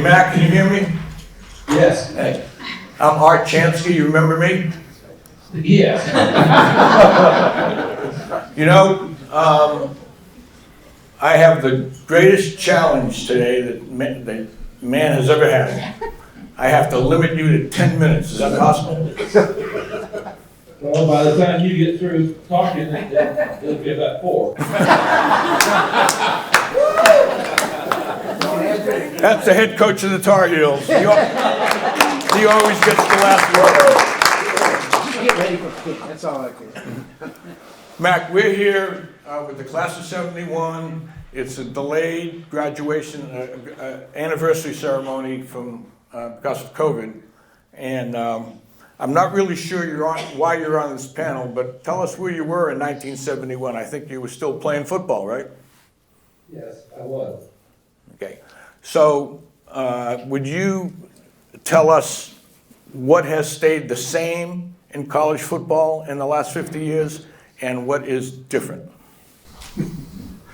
Mack, can you hear me? Yes. Hey, I'm Art Chansky, you remember me? Yes. You know, I have the greatest challenge today that man has ever had. I have to limit you to 10 minutes, is that possible? Well, by the time you get through talking, it'll be about 4. That's the head coach of the Tar Heels. He always gets the last word. Get ready for kick, that's all I care. Mac, we're here with the class of 71. It's a delayed graduation anniversary ceremony because of COVID. And I'm not really sure why you're on this panel, but tell us where you were in 1971. I think you were still playing football, right? Yes, I was. Okay. So would you tell us what has stayed the same in college football in the last 50 years and what is different?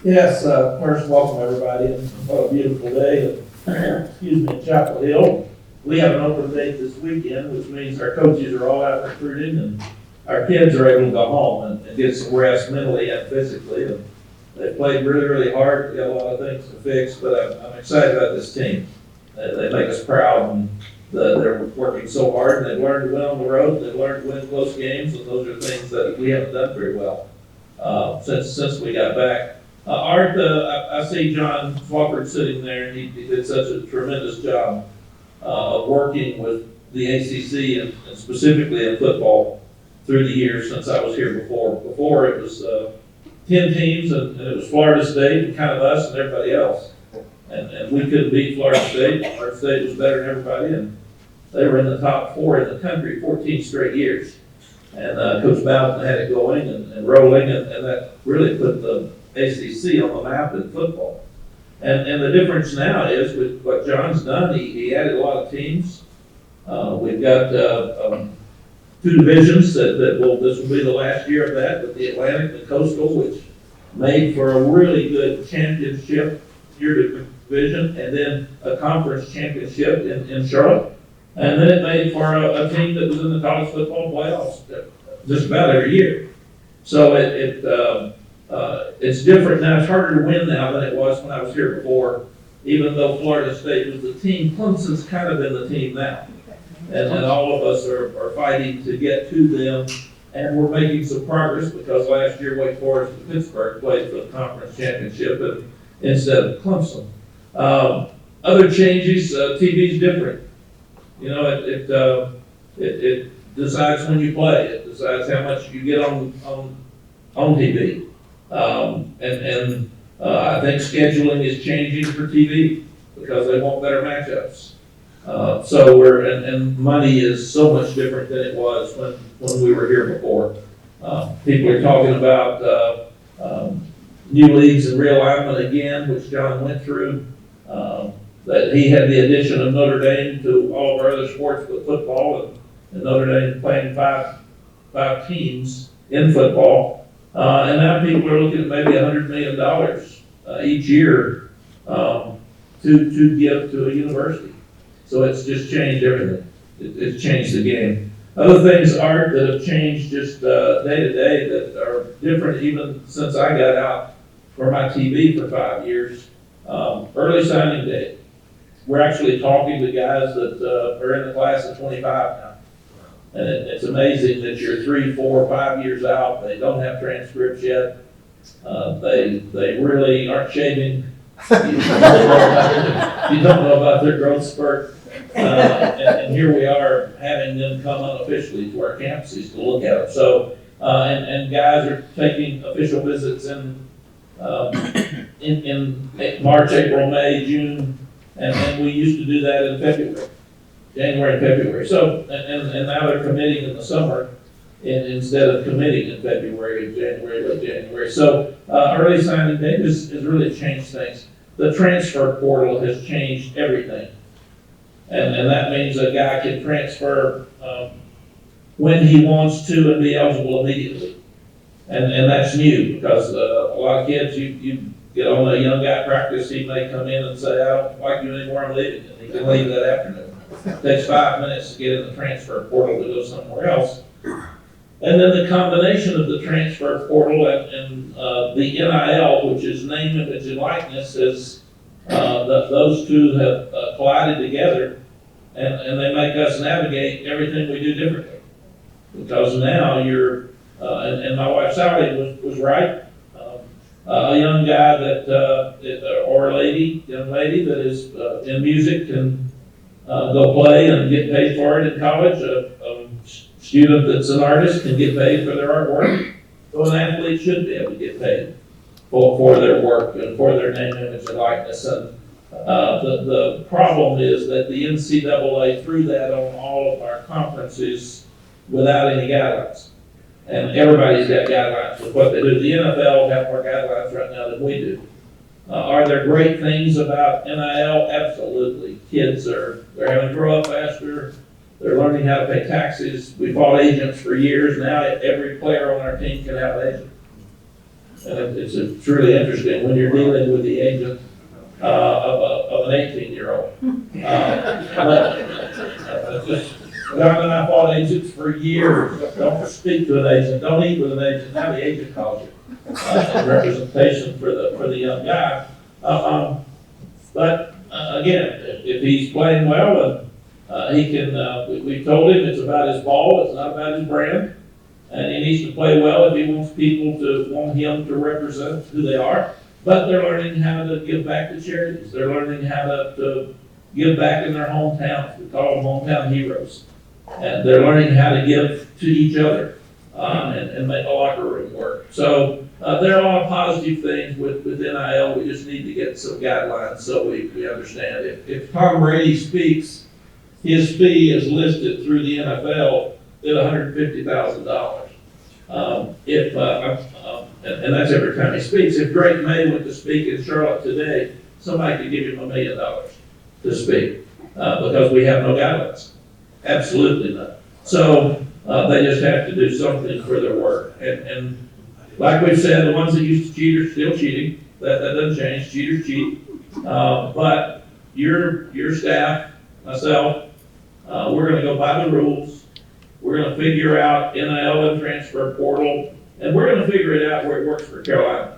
Yes, first, welcome everybody, and what a beautiful day, in Chapel Hill. We have an open date this weekend, which means our coaches are all out recruiting, and our kids are able to go home and get some rest mentally and physically. And they played really, really hard. We got a lot of things to fix, but I'm excited about this team. They make us proud, and they're working so hard, and they've learned to win on the road, they've learned to win close games, and those are things that we haven't done very well since we got back. Art, I see John Swofford sitting there, and he did such a tremendous job of working with the ACC and specifically in football through the years since I was here before. Before it was 10 teams, and it was Florida State and kind of us and everybody else. And we couldn't beat Florida State. Florida State was better than everybody, and they were in the top 4 in the country 14 straight years. And Coach Bowden had it going and rolling, and that really put the ACC on the map in football. And the difference now is with what John's done, he added a lot of teams. We've got 2 divisions this will be the last year of that, but the Atlantic and Coastal, which made for a really good championship year division, and then a conference championship in Charlotte. And then it made for a team that was in the college football playoffs just about every year. So it's different now. It's harder to win now than it was when I was here before. Even though Florida State was the team, Clemson's kind of been the team now. And all of us are fighting to get to them. And we're making some progress because last year Wake Forest and Pittsburgh played for the conference championship instead of Clemson. Other changes, TV's different. You know, it decides when you play. It decides how much you get on TV. I think scheduling is changing for TV because they want better matchups. And money is so much different than it was when we were here before. People are talking about new leagues and realignment again, which John went through. That he had the addition of Notre Dame to all of our other sports but football, and Notre Dame playing five teams in football. And now people are looking at maybe $100 million each year to give to a university. So it's just changed everything. It's changed the game. Other things, Art, that have changed just day to day that are different even since I got out for my TV for 5 years. Early signing day. We're actually talking to guys that are in the class of 25 now. And it's amazing that you're 3, 4, 5 years out. They don't have transcripts yet. They really aren't shaving. You don't know about their growth spurt. And here we are having them come unofficially to our campuses to look at them. So, and guys are taking official visits in March, April, May, June, and we used to do that in February. January and February. So, and now they're committing in the summer instead of committing in February and January, late January. So, early signing day has really changed things. The transfer portal has changed everything. And that means a guy can transfer when he wants to and be eligible immediately. And that's new because a lot of kids, you get on a young guy practice, he may come in and say, I don't like you anymore, I'm leaving, and he can leave that afternoon. It takes 5 minutes to get in the transfer portal to go somewhere else. And then the combination of the transfer portal and the NIL, which is name, image, and likeness, is those two have collided together, and they make us navigate everything we do differently. Because now you're, and my wife Sally was right. A young guy or young lady that is in music can go play and get paid for it in college. A student that's an artist can get paid for their artwork. So an athlete should be able to get paid for their work and for their name, image, and likeness. And the problem is that the NCAA threw that on all of our conferences without any guidelines. And everybody's got guidelines with what they do. The NFL have more guidelines right now than we do. Are there great things about NIL? Absolutely. Kids they're having to grow up faster. They're learning how to pay taxes. We fought agents for years. Now every player on our team can have an agent. And it's really interesting when you're dealing with the agent of an 18-year-old. John and I fought agents for years. Don't speak to an agent. Don't eat with an agent. Have the agent call you. Representation for the young guy. But again, if he's playing well and he can, we told him it's about his ball. It's not about his brand. And he needs to play well if he wants people to want him to represent who they are. But they're learning how to give back to charities. They're learning how to give back in their hometowns. We call them hometown heroes. And they're learning how to give to each other and make a locker room work. So there are a lot of positive things with NIL. We just need to get some guidelines so we understand it. If Tom Brady speaks, his fee is listed through the NFL at $150,000. And that's every time he speaks. If Drake May went to speak in Charlotte today, somebody could give him $1 million to speak because we have no guidelines. Absolutely not. So they just have to do something for their work. And like we've said, the ones that used to cheat are still cheating. That doesn't change. Cheaters cheat. But your staff, myself, we're going to go by the rules. We're going to figure out NIL and transfer portal, and we're going to figure it out where it works for Carolina.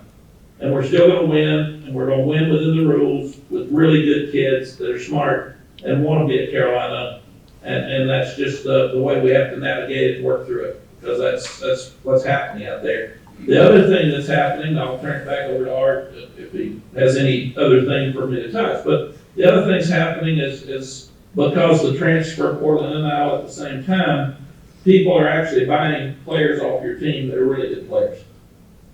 And we're still going to win, and we're going to win within the rules with really good kids that are smart and want to be at Carolina. And that's just the way we have to navigate it and work through it, because that's what's happening out there. The other thing that's happening, I'll turn it back over to Art if he has any other thing for me to touch, but the other thing's happening is because the transfer portal and NIL at the same time, people are actually buying players off your team that are really good players.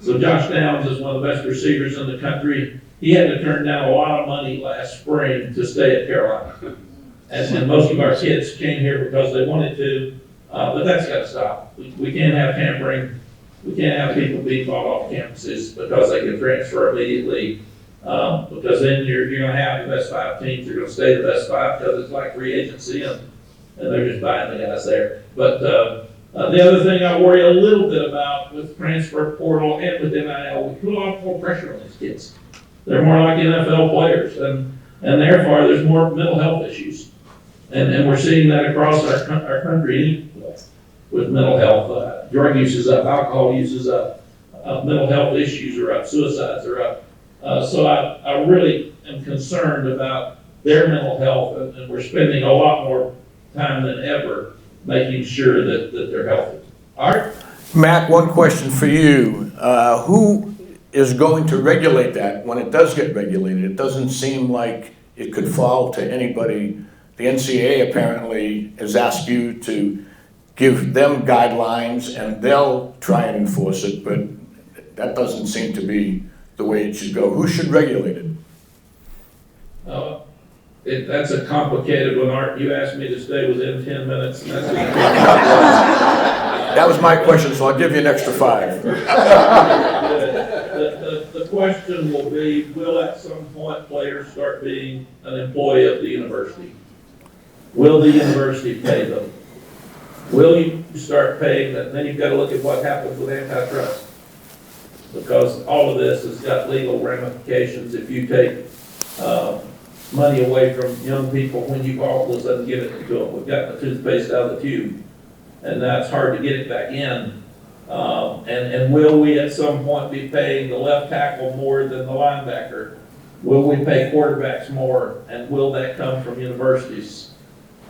So Josh Downs is one of the best receivers in the country. He had to turn down a lot of money last spring to stay at Carolina. And most of our kids came here because they wanted to, but that's got to stop. We can't have tampering. We can't have people being bought off campuses because they can transfer immediately. Because then you're going to have the best 5 teams. You're going to stay the best 5 because it's like free agency and they're just buying the guys there. But the other thing I worry a little bit about with transfer portal and with NIL, we put a lot more pressure on these kids. They're more like NFL players, and therefore there's more mental health issues. And we're seeing that across our country with mental health. Drug use is up, alcohol use is up, mental health issues are up, suicides are up. So I really am concerned about their mental health, and we're spending a lot more time than ever making sure that they're healthy. Art? Mack, one question for you. Who is going to regulate that when it does get regulated? It doesn't seem like it could fall to anybody. The NCAA apparently has asked you to give them guidelines and they'll try and enforce it, but that doesn't seem to be the way it should go. Who should regulate it? That's a complicated one, Art. You asked me to stay within 10 minutes. And That was my question, so I'll give you an extra 5. The question will be, will at some point players start being an employee of the university? Will the university pay them? Will you start paying them? Then you've got to look at what happens with antitrust. because all of this has got legal ramifications if you take money away from young people when you all of a sudden give it to them. We've got the toothpaste out of the tube, and that's hard to get it back in. And will we at some point be paying the left tackle more than the linebacker? Will we pay quarterbacks more, and will that come from universities?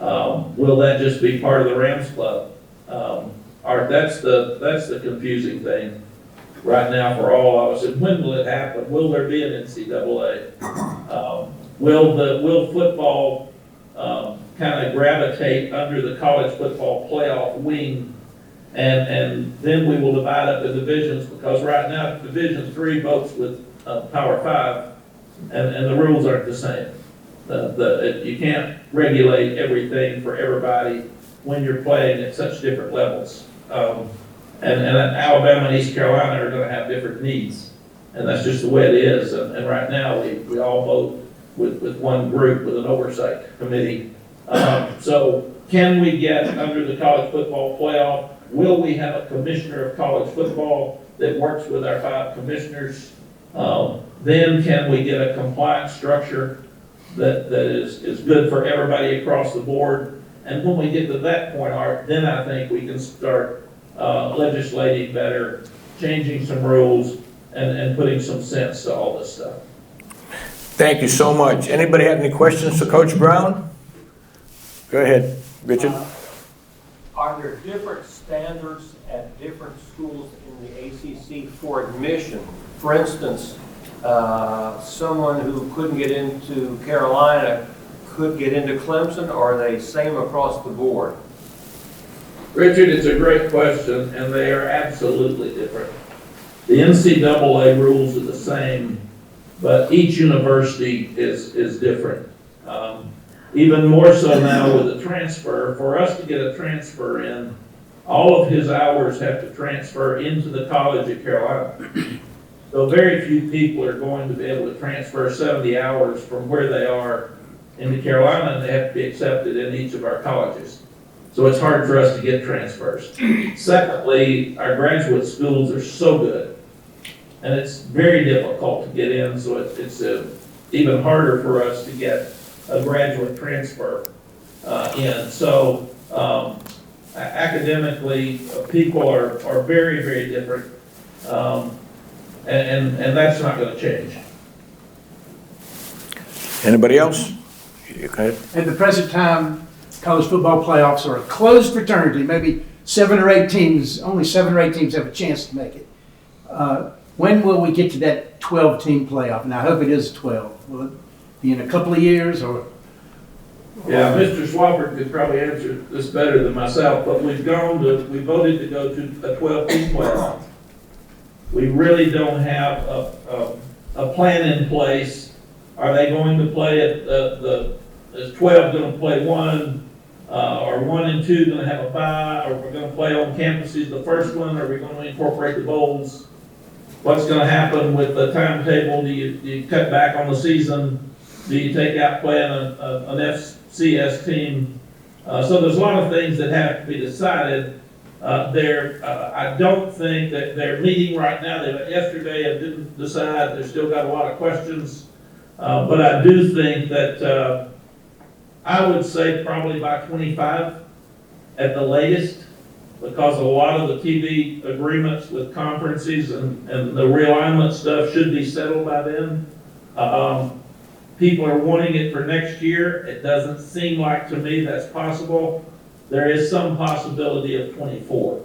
Will that just be part of the Rams Club? That's the confusing thing right now for all of us. And when will it happen? Will there be an NCAA? Will football kind of gravitate under the college football playoff wing, and then we will divide up the divisions, because right now Division III votes with Power 5, and the rules aren't the same. You can't regulate everything for everybody when you're playing at such different levels. And Alabama and East Carolina are going to have different needs, and that's just the way it is. And right now we all vote with one group with an oversight committee. So can we get under the college football playoff? Will we have a commissioner of college football that works with our 5 commissioners? Then can we get a compliance structure that is good for everybody across the board? And when we get to that point, Art, then I think we can start legislating better, changing some rules, and putting some sense to all this stuff. Thank you so much. Anybody have any questions for Coach Brown? Go ahead, Richard. Are there different standards at different schools in the ACC for admission? For instance, someone who couldn't get into Carolina could get into Clemson, or are they same across the board? Richard, it's a great question, and they are absolutely different. The NCAA rules are the same, but each university is different. Even more so now with a transfer. For us to get a transfer in, all of his hours have to transfer into the College of Carolina. So very few people are going to be able to transfer 70 hours from where they are into Carolina, and they have to be accepted in each of our colleges. So it's hard for us to get transfers. Secondly, our graduate schools are so good, and it's very difficult to get in, so it's even harder for us to get a graduate transfer in. So academically, people are very, very different, and that's not going to change. Anybody else? You go ahead. At the present time, college football playoffs are a closed fraternity. Maybe 7 or 8 teams, only 7 or 8 teams have a chance to make it. When will we get to that 12-team playoff? And I hope it is 12. Will it be in a couple of years, or? Yeah, Mr. Swafford could probably answer this better than myself, but we voted to go to a 12-team playoff. We really don't have a plan in place. Are they going to play is 12 going to play 1, or 1 and 2 going to have a bye, or we're going to play on campuses the first one, or are we going to incorporate the bowls? What's going to happen with the timetable? Do you cut back on the season? Do you take out playing an FCS team? So there's a lot of things that have to be decided. I don't think that they're meeting right now. They met yesterday and didn't decide. They've still got a lot of questions. But I do think that I would say probably by 25 at the latest, because a lot of the TV agreements with conferences and the realignment stuff should be settled by then. People are wanting it for next year. It doesn't seem like to me that's possible. There is some possibility of 24.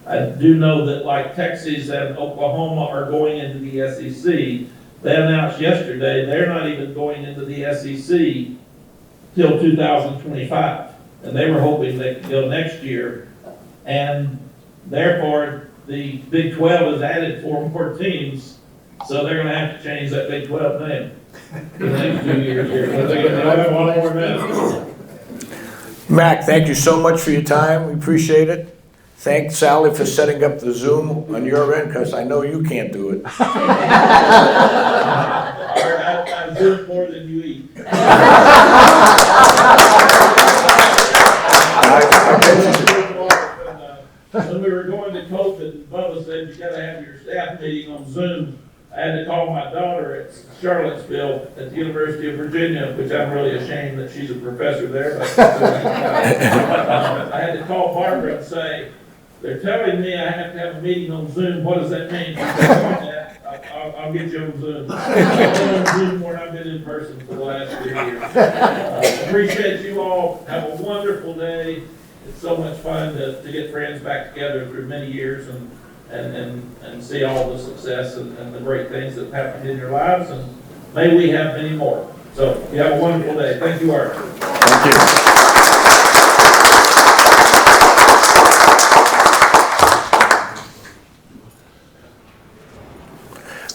I do know that like Texas and Oklahoma are going into the SEC. They announced yesterday they're not even going into the SEC till 2025. And they were hoping they could go next year. And therefore, the Big 12 has added 4 more teams. So they're going to have to change that Big 12 name in the next 2 years here. But they're going to have 1 more minute. Mack, thank you so much for your time. We appreciate it. Thank Sally for setting up the Zoom on your end, because I know you can't do it. I do more than you eat. When we were going to COVID, Bubba said you got to have your staff meeting on Charlottesville at the University of Virginia, which I'm really ashamed that she's a professor there. But I had to call Barbara and say, they're telling me I have to have a meeting on Zoom. What does that mean? She said, I'll get you on Zoom. I've been on Zoom more than I've been in person for the last 2 years. Appreciate you all. Have a wonderful day. It's so much fun to get friends back together through many years and see all the success and the great things that have happened in your lives. And may we have many more. So you have a wonderful day. Thank you, Art. Thank you.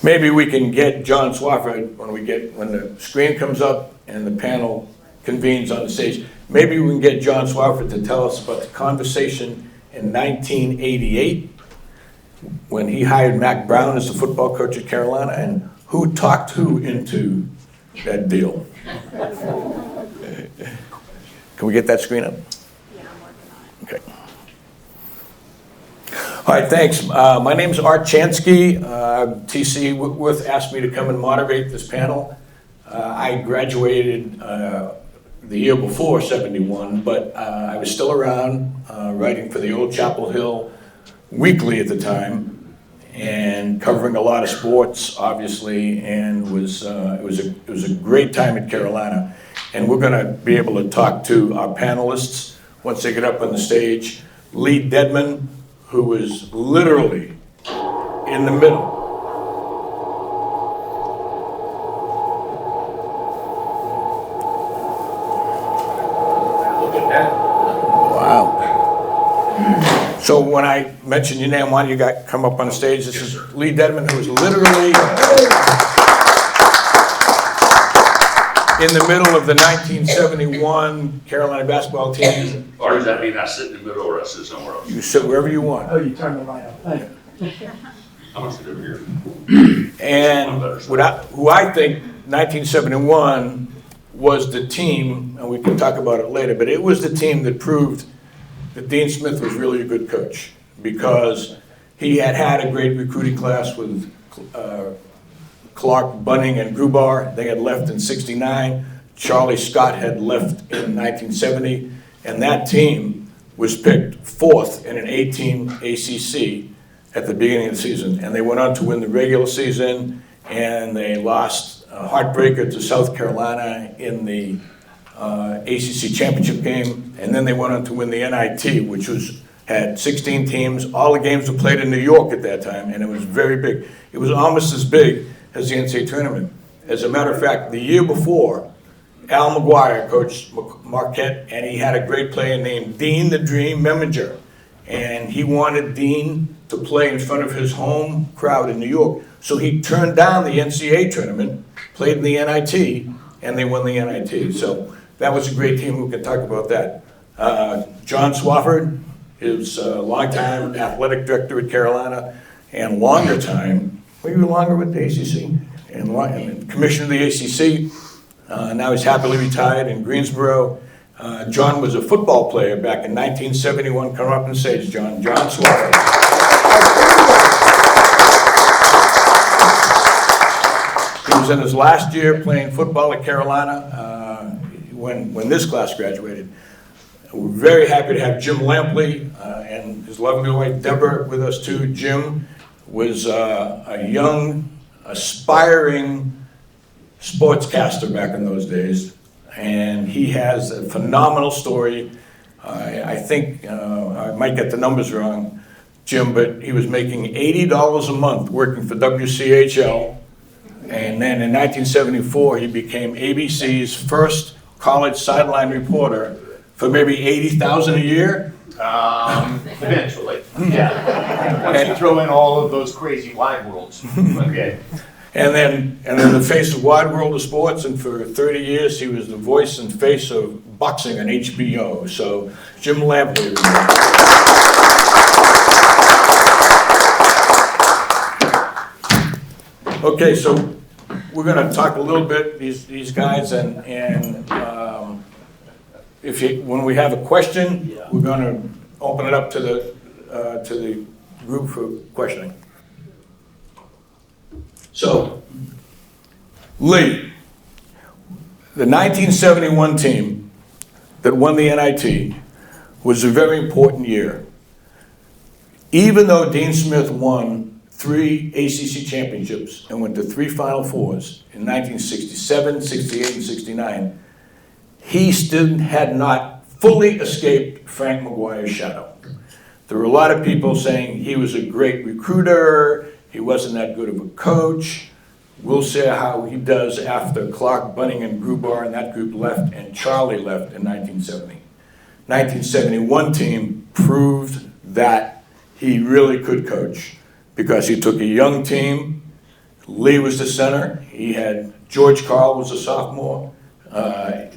Maybe we can get John Swafford when the screen comes up and the panel convenes on the stage. Maybe we can get John Swafford to tell us about the conversation in 1988 when he hired Mack Brown as the football coach at Carolina, and who talked who into that deal. Can we get that screen up? Yeah, I'm working on it. Okay. All right, thanks. My name is Art Chansky. TC Whitworth asked me to come and moderate this panel. I graduated the year before, 71, but I was still around writing for the Old Chapel Hill Weekly at the time and covering a lot of sports, obviously, and it was a great time at Carolina. And we're going to be able to talk to our panelists once they get up on the stage. Lee Dedmon, who was literally in the middle. Look at that. Wow. So when I mentioned your name, why don't you come up on the stage? This is Lee Dedmon, who was literally in the middle of the 1971 Carolina basketball team. Or does that mean I sit in the middle or I sit somewhere else? You sit wherever you want. Oh, you turn the light off. Thank you. I'm gonna sit over here. And who I think 1971 was the team, and we can talk about it later, but it was the team that proved that Dean Smith was really a good coach, because he had a great recruiting class with Clark, Bunning, and Grubar. They had left in '69. Charlie Scott had left in 1970, and that team was picked fourth in an 18 ACC at the beginning of the season, and they went on to win the regular season, and they lost a heartbreaker to South Carolina in the ACC championship game, and then they went on to win the NIT, which had 16 teams. All the games were played in New York at that time, and it was very big. It was almost as big as the NCAA tournament. As a matter of fact, the year before, Al McGuire coached Marquette, and he had a great player named Dean the Dream Meminger, and he wanted Dean to play in front of his home crowd in New York. So he turned down the NCAA tournament, played in the NIT, and they won the NIT. So that was a great team. We can talk about that. John Swafford is a longtime athletic director at Carolina, and longer time, were you longer with the ACC? And commissioner of the ACC. Now he's happily retired in Greensboro. John was a football player back in 1971. Come up on stage, John. John Swafford. He was in his last year playing football at Carolina when this class graduated. We're very happy to have Jim Lampley and his lovely wife Deborah with us too. Jim was a young, aspiring sportscaster back in those days, and he has a phenomenal story. I think I might get the numbers wrong, Jim, but he was making $80 a month working for WCHL, and then in 1974 he became ABC's first college sideline reporter for maybe $80,000 a year. Eventually, yeah. Once you throw in all of those crazy wide worlds, okay. And then the face of Wide World of Sports, and for 30 years he was the voice and face of boxing on HBO. So Jim Lampley. Okay, so we're going to talk a little bit these guys, and when we have a question, we're going to open it up to the group for questioning. So, Lee, the 1971 team that won the NIT was a very important year. Even though Dean Smith won 3 ACC championships and went to 3 Final Fours in 1967, 68, and 69, he still had not fully escaped Frank McGuire's shadow. There were a lot of people saying he was a great recruiter, he wasn't that good of a coach. We'll see how he does after Clark, Bunning, and Grubar and that group left and Charlie left in 1970. 1971 team proved that he really could coach because he took a young team. Lee was the center. He had George Carl was a sophomore. Bill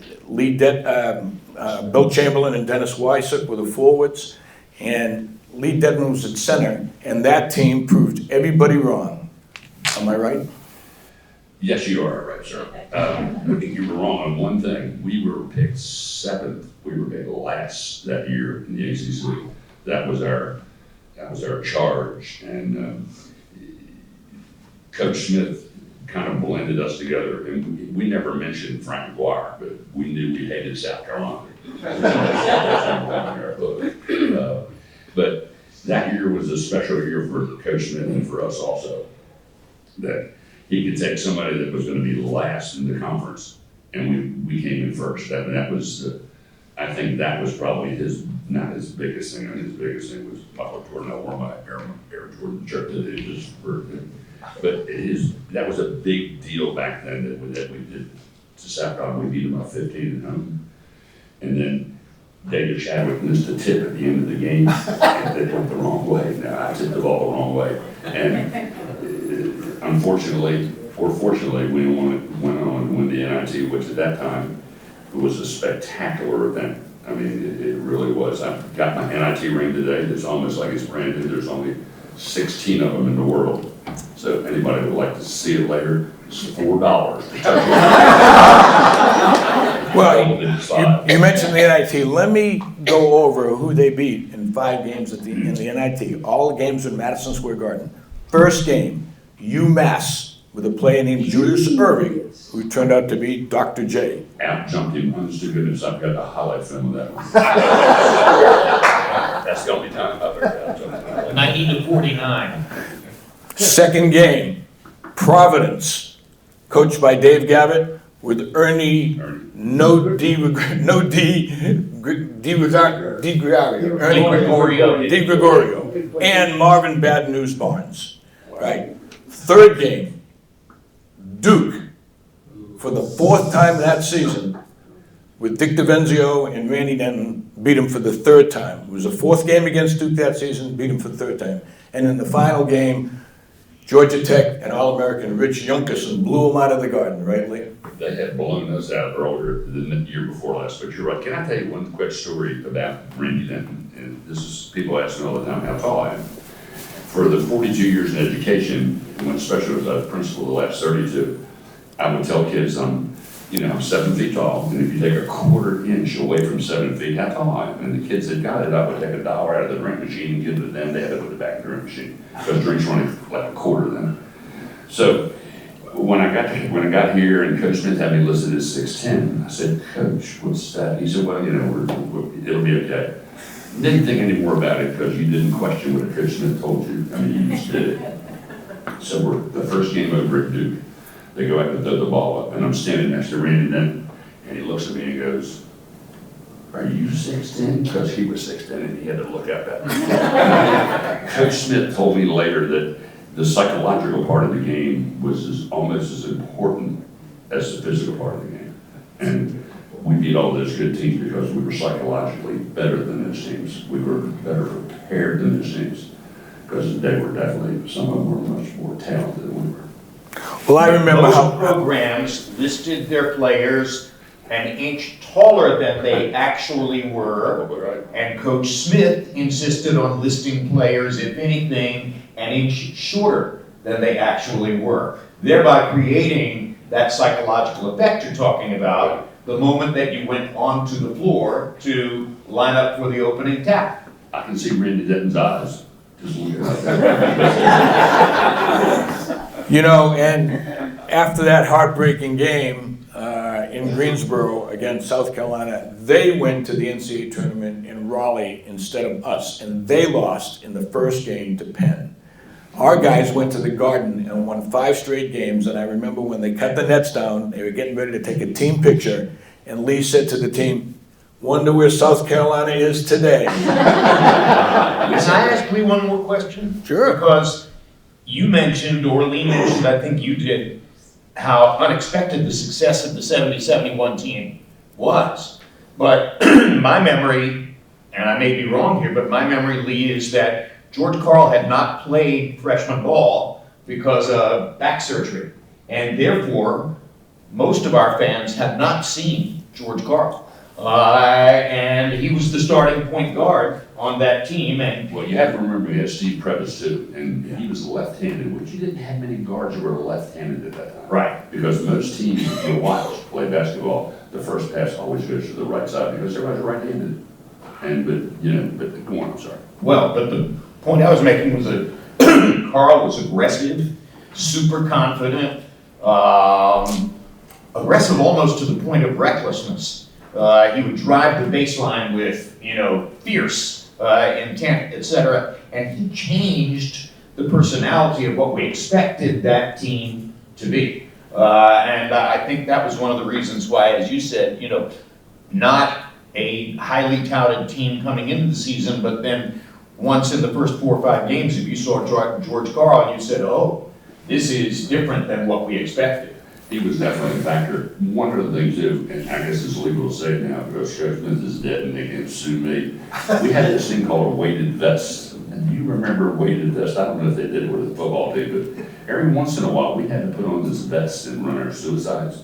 Chamberlain and Dennis Wysup were the forwards. And Lee Dedmon was at center. And that team proved everybody wrong. Am I right? Yes, you are right, sir. I think you were wrong on one thing. We were picked 7th. We were picked last that year in the ACC. That was our charge. And Coach Smith kind of blended us together. And we never mentioned Frank McGuire, but we knew we hated South Carolina. But that year was a special year for Coach Smith and for us also. That he could take somebody that was going to be last in the conference, and we came in first. That was, I think that was probably not his biggest thing. I mean, his biggest thing was Michael Jordan, Air Jordan, Church that he just but that was a big deal back then that we did to South Carolina. We beat them by 15 at home, and then David Chadwick missed a tip at the end of the game, and it went the wrong way. Now I tipped the ball the wrong way, and unfortunately, or fortunately, we went on to win the NIT, which at that time was a spectacular event. I mean, it really was. I've got my NIT ring today. It's almost like it's brand new. There's only 16 of them in the world. So anybody would like to see it later, it's $4. Well, you mentioned the NIT. Let me go over who they beat in 5 games in the NIT. All the games in Madison Square Garden. First game, UMass, with a player named Julius Irving, who turned out to be Dr. J. Out jumped him on to goodness. I've got the highlight film of that one. That's the only time I've ever out jumped him. 1949. Second game, Providence, coached by Dave Gavitt, with Ernie Gregorio, and Marvin Bad News Barnes. Right. Third game, Duke, for the 4th time that season, with Dick DiVenzio and Randy Denton, beat him for the 3rd time. It was the 4th game against Duke that season, beat him for the 3rd time. And in the final game, Georgia Tech and All-American Rich Junkerson blew him out of the Garden, right, Lee? They had blown us out earlier than the year before last, but you're right. Can I tell you one quick story about Randy Denton? And this is, people ask me all the time how tall I am. For the 42 years in education, and especially as a principal the last 32, I would tell kids I'm 7 feet tall, and if you take a 1/4 inch away from 7 feet, how tall I am? And the kids that got it, I would take $1 out of the drink machine and give it to them. They had to put it back in the drink machine because drinks were only like a 1/4 then. So when I got here and Coach Smith had me listed as 6'10", I said, "Coach, what's that?" He said, "Well, it'll be okay." Didn't think any more about it because you didn't question what Coach Smith told you. I mean, you just did it. So we're the first game over at Duke. They go out and throw the ball up, and I'm standing next to Randy Denton, and he looks at me and he goes, "Are you 6'10"? Because he was 6'10", and he had to look up at me. Coach Smith told me later that the psychological part of the game was almost as important as the physical part of the game. And we beat all those good teams because we were psychologically better than those teams. We were better prepared than those teams because they were definitely, some of them were much more talented than we were. Well, I remember Most programs listed their players an inch taller than they actually were, and Coach Smith insisted on listing players, if anything, an inch shorter than they actually were, thereby creating that psychological effect you're talking about the moment that you went onto the floor to line up for the opening tap. I can see Randy Denton's eyes. Just looking at that. after that heartbreaking game in Greensboro against South Carolina, they went to the NCAA tournament in Raleigh instead of us, and they lost in the first game to Penn. Our guys went to the Garden and won 5 straight games, and I remember when they cut the nets down, they were getting ready to take a team picture, and Lee said to the team, "Wonder where South Carolina is today." Can I ask Lee one more question? Sure. Because you mentioned, or Lee mentioned, I think you did, how unexpected the success of the 70-71 team was. But my memory, and I may be wrong here, but my memory, Lee, is that George Karl had not played freshman ball because of back surgery. And therefore, most of our fans had not seen George Karl. And he was the starting point guard on that team. And Well, you have to remember, you had Steve Previs too, and he was left-handed, which you didn't have many guards who were left-handed at that time. right. Because most teams, for a while, play basketball, the first pass always goes to the right side because everybody's right-handed. But go on, I'm sorry. Well, but the point I was making was that Karl was aggressive, super confident, aggressive almost to the point of recklessness. He would drive the baseline with, fierce intent, etc. And he changed the personality of what we expected that team to be. And I think that was one of the reasons why, as you said, not a highly touted team coming into the season, but then once in the first 4 or 5 games, if you saw George Karl and you said, oh, this is different than what we expected. He was definitely a factor. One of the things, and I guess it's legal to say now because Coach Smith is dead and they can't sue me. We had this thing called a weighted vest. And do you remember weighted vest? I don't know if they did it with the football team, but every once in a while we had to put on this vest and run our suicides.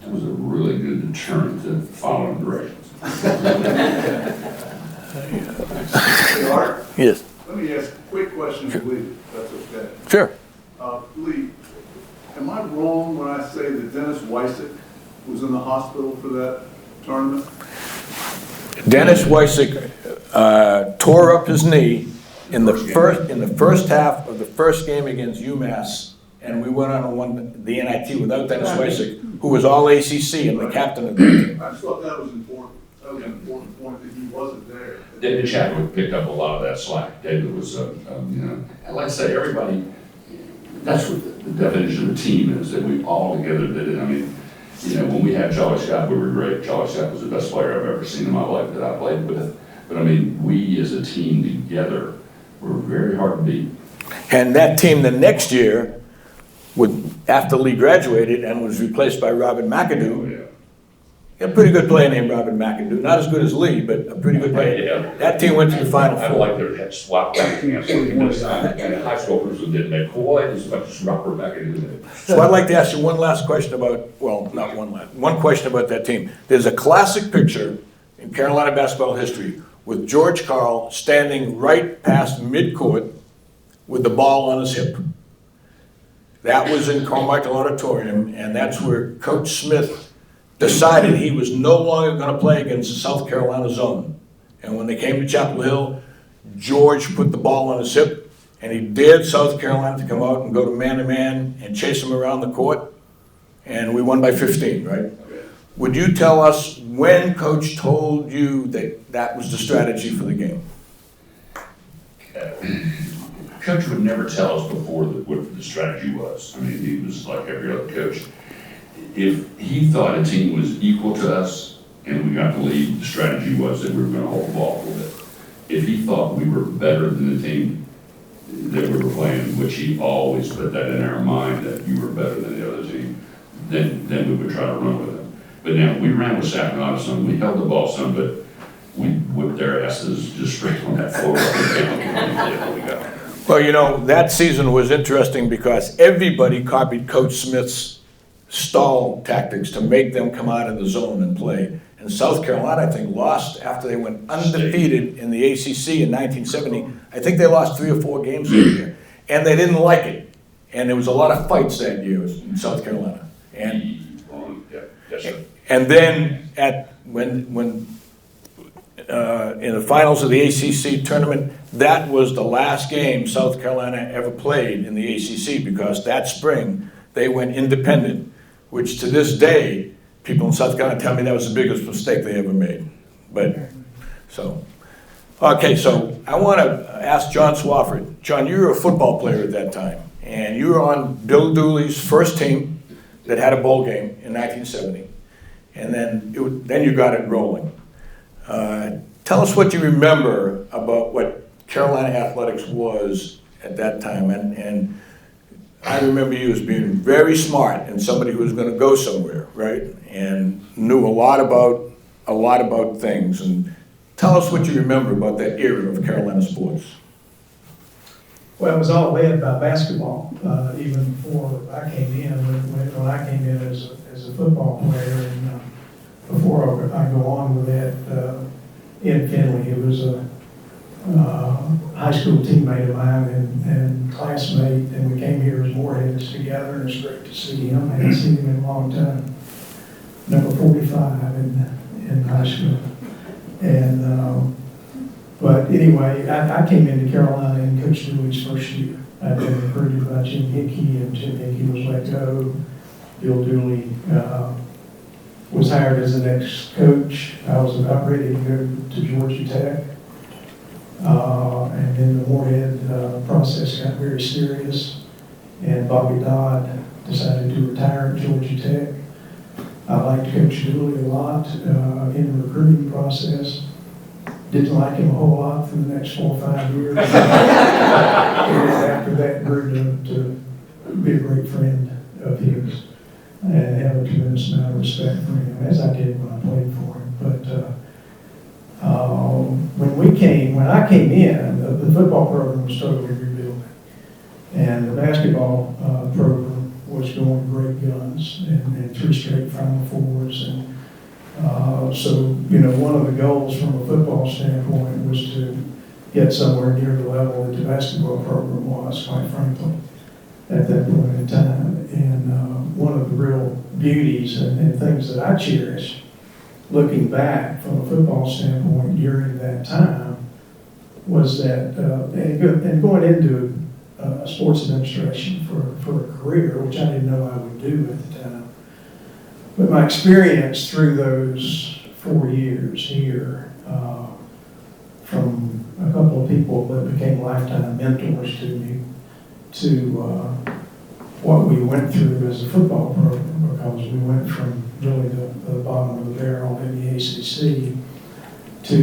It was a really good deterrent to following directions. Hey, Art, Yes. let me ask a quick question to Lee, if that's okay. Sure. Lee, am I wrong when I say that Dennis Wysick was in the hospital for that tournament? Dennis Wysick tore up his knee in the first half of the first game against UMass, and we went on and won the NIT without Dennis Wysick, who was all ACC and the captain of the team. I just thought that was important. That was an important point that he wasn't there. David Chadwick picked up a lot of that slack. David was, and like I say, everybody, that's what the definition of the team is, that we all together did it. I mean, when we had Charlie Scott, we were great. Charlie Scott was the best player I've ever seen in my life that I played with. But I mean, we as a team together were very hard to beat. And that team the next year, after Lee graduated and was replaced by Robin McAdoo, a pretty good player named Robin McAdoo, not as good as Lee, but a pretty good player. Yeah. That team went to the Final I Four. like their head swap back against and high school person didn't make quite as much as Robert McAdoo did. So I'd like to ask you one last question about, well, not one question about that team. There's a classic picture in Carolina basketball history with George Karl standing right past midcourt with the ball on his hip. That was in Carmichael Auditorium, and that's where Coach Smith decided he was no longer going to play against the South Carolina zone. And when they came to Chapel Hill, George put the ball on his hip, and he dared South Carolina to come out and go to man and chase him around the court, and we won by 15, right? Would you tell us when Coach told you that that was the strategy for the game? Coach would never tell us before what the strategy was. I mean, he was like every other coach. If he thought a team was equal to us and we got the lead, the strategy was that we were going to hold the ball for a bit. If he thought we were better than the team that we were playing, which he always put that in our mind that you were better than the other team, then we would try to run with them. But now we ran with Sacramento some, we held the ball some, but we whipped their asses just straight on that floor. Well, that season was interesting because everybody copied Coach Smith's stall tactics to make them come out of the zone and play. And South Carolina, I think, lost after they went undefeated in the ACC in 1970. I think they lost 3 or 4 games that year. And they didn't like it. And there was a lot of fights that year in South Carolina. And then when in the finals of the ACC tournament, that was the last game South Carolina ever played in the ACC because that spring they went independent, which to this day, people in South Carolina tell me that was the biggest mistake they ever made. But, so, okay, so I want to ask John Swafford. John, you were a football player at that time, and you were on Bill Dooley's first team that had a bowl game in 1970, and then you got it rolling. Tell us what you remember about what Carolina athletics was at that time, and I remember you as being very smart and somebody who was going to go somewhere, right? And knew a lot about things. And tell us what you remember about that era of Carolina sports. Well, it was all led by basketball, even before I came in. When I came in as a football player, and before I go on with that, Ed Finley, who was a high school teammate of mine and classmate, and we came here as Moorheads together, and it's great to see him. I hadn't seen him in a long time. Number 45 in high school. And but anyway, I came into Carolina in Coach Dooley's first year. I'd been recruited by Jim Hickey, and Jim Hickey was let go. Bill Dooley was hired as the next coach. I was about ready to go to Georgia Tech. And then the Moorhead process got very serious, and Bobby Dodd decided to retire at Georgia Tech. I liked Coach Dooley a lot in the recruiting process. Didn't like him a whole lot for the next 4 or 5 years. And after that, grew to be a great friend of his and have a tremendous amount of respect for him, as I did when I played for him. But when I came in, the football program was totally rebuilding, and the basketball program was going great guns and 3 straight Final Fours. And so, one of the goals from a football standpoint was to get somewhere near the level that the basketball program was, quite frankly, at that point in time. And one of the real beauties and things that I cherish, looking back from a football standpoint during that time, was that, and going into sports administration for a career, which I didn't know I would do at the time. But my experience through those 4 years here, from a couple of people that became lifetime mentors to me, to what we went through as a football program, because we went from really the bottom of the barrel in the ACC to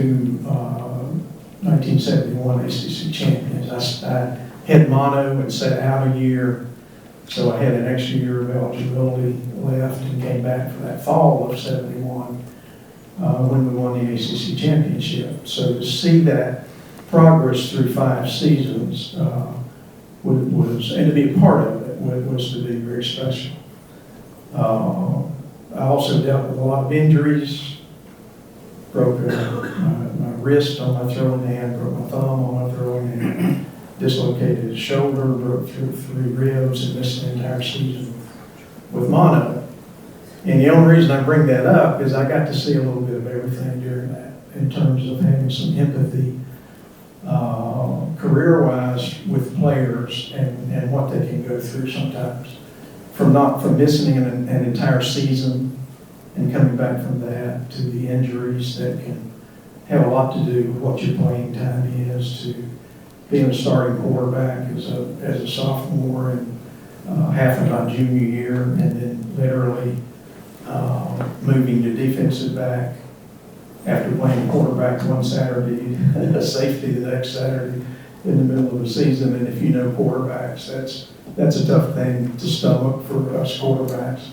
1971 ACC champions. I had mono and sat out a year, so I had an extra year of eligibility left and came back for that fall of 71 when we won the ACC championship. So to see that progress through 5 seasons was, and to be a part of it, was to be very special. I also dealt with a lot of injuries, broke my wrist on my throwing hand, broke my thumb on my throwing hand, dislocated a shoulder, broke through 3 ribs, and missed the entire season with mono. And the only reason I bring that up is I got to see a little bit of everything during that, in terms of having some empathy career-wise with players and what they can go through sometimes. From missing an entire season and coming back from that, to the injuries that can have a lot to do with what your playing time is, to being a starting quarterback as a sophomore and half of my junior year, and then literally moving to defensive back after playing quarterback one Saturday, a safety the next Saturday in the middle of the season. And if you know quarterbacks, that's a tough thing to stomach for us quarterbacks.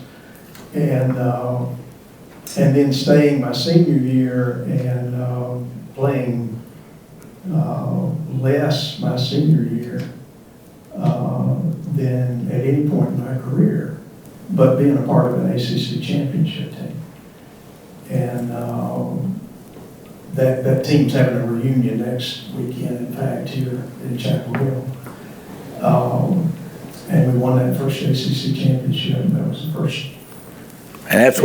And then staying my senior year and playing less my senior year than at any point in my career, but being a part of an ACC championship team. And that team's having a reunion next weekend, in fact, here in Chapel Hill. And we won that first ACC championship. That was the first. And that's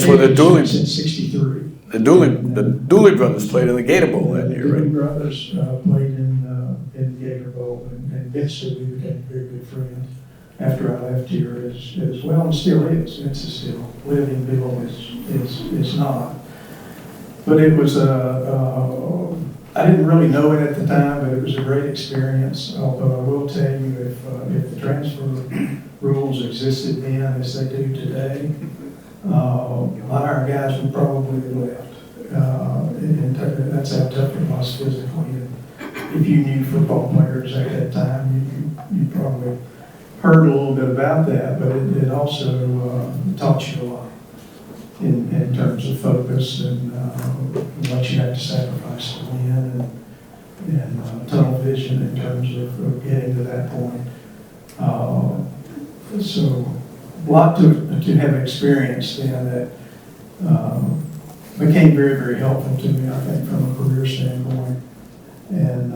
where the Dooley, in '63. the Dooley brothers played in the Gator Bowl that year, The Dooley right? brothers played in the Gator Bowl, and Vince Dooley became a very good friend after I left here as well, and still is. It's still living bill is not. But it was I didn't really know it at the time, but it was a great experience. Although I will tell you, if the transfer rules existed then as they do today, a lot of our guys would probably have left. And that's how tough it was physically. And if you knew football players at that time, you probably heard a little bit about that, but it also taught you a lot in terms of focus and what you had to sacrifice to win, and tunnel vision in terms of getting to that point. So a lot to have experienced in that became very, very helpful to me, I think, from a career standpoint. And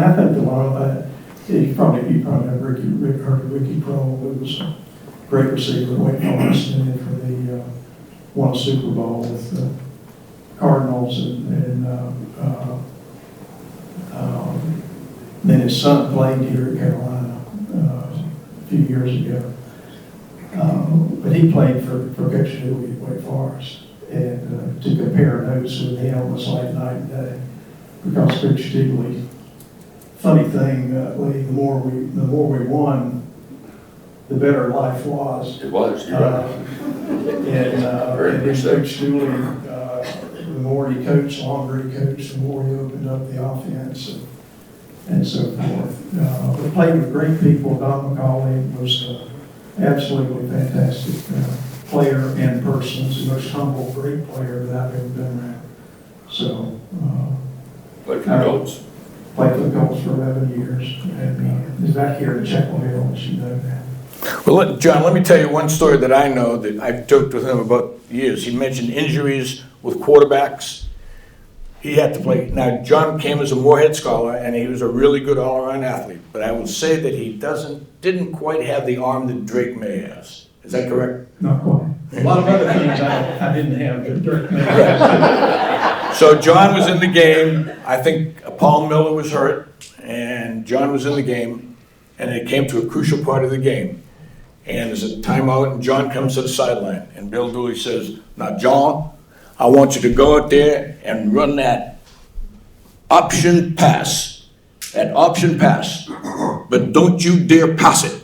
I think a lot of that, you probably have heard of Ricky Prohl, who was a great receiver at Wake Forest, and then for the won a Super Bowl with the Cardinals, and then his son played here at Carolina a few years ago. But he played for Coach Dewey at Wake Forest, and to compare notes with him was like night and day, because Coach Dewey, funny thing, Lee, the more we won, the better life was. It was, you're right. And Coach Dooley, the more he coached, the longer he coached, the more he opened up the offense and so forth. We played with great people. Don McCauley was absolutely fantastic player and person. He's the most humble, great player that I've ever been around. So, Played for the Colts. Played for the Colts for 11 years, and he's back here in Chapel Hill, as you know that. Well, John, let me tell you one story that I know that I've joked with him about years. He mentioned injuries with quarterbacks. He had to play. Now, John came as a Moorhead scholar, and he was a really good all-around athlete. But I would say that he didn't quite have the arm that Drake May has. Is that correct? Not quite. A lot of other things I didn't have, but Dirk May has. So John was in the game. I think Paul Miller was hurt, and John was in the game, and it came to a crucial part of the game. And there's a timeout, and John comes to the sideline, and Bill Dooley says, "Now, John, I want you to go out there and run that option pass, but don't you dare pass it."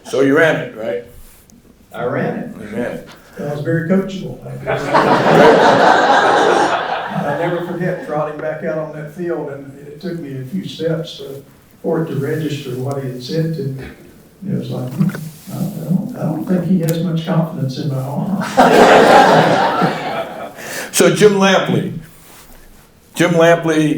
So you ran it, right? I ran it. You ran it. I was very coachable. I never forget trotting back out on that field, and it took me a few steps for it to register what he had said to me. It was like, I don't think he has much confidence in my arm. So Jim Lampley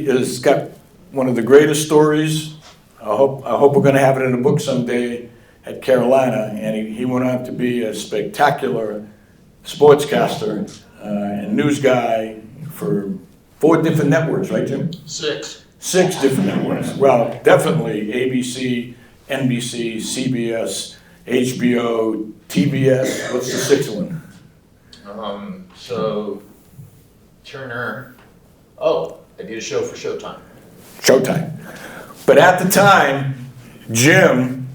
has got one of the greatest stories. I hope we're going to have it in a book someday at Carolina. And he went on to be a spectacular sportscaster and news guy for 4 different networks, right, Jim? 6. 6 different networks. Well, definitely ABC, NBC, CBS, HBO, TBS. What's the 6th one? So Turner, I did a show for Showtime. Showtime. But at the time, Jim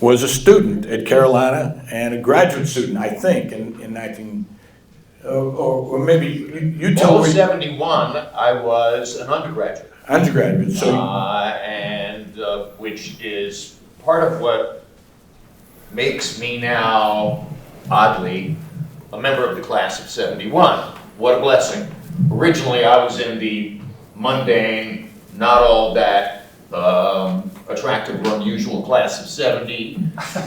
was a student at Carolina and a graduate student, I think, in 19, or maybe you tell me. 71, I was an undergraduate. Undergraduate, so. And which is part of what makes me now, oddly, a member of the class of 71. What a blessing. Originally, I was in the mundane, not all that attractive or unusual class of 70.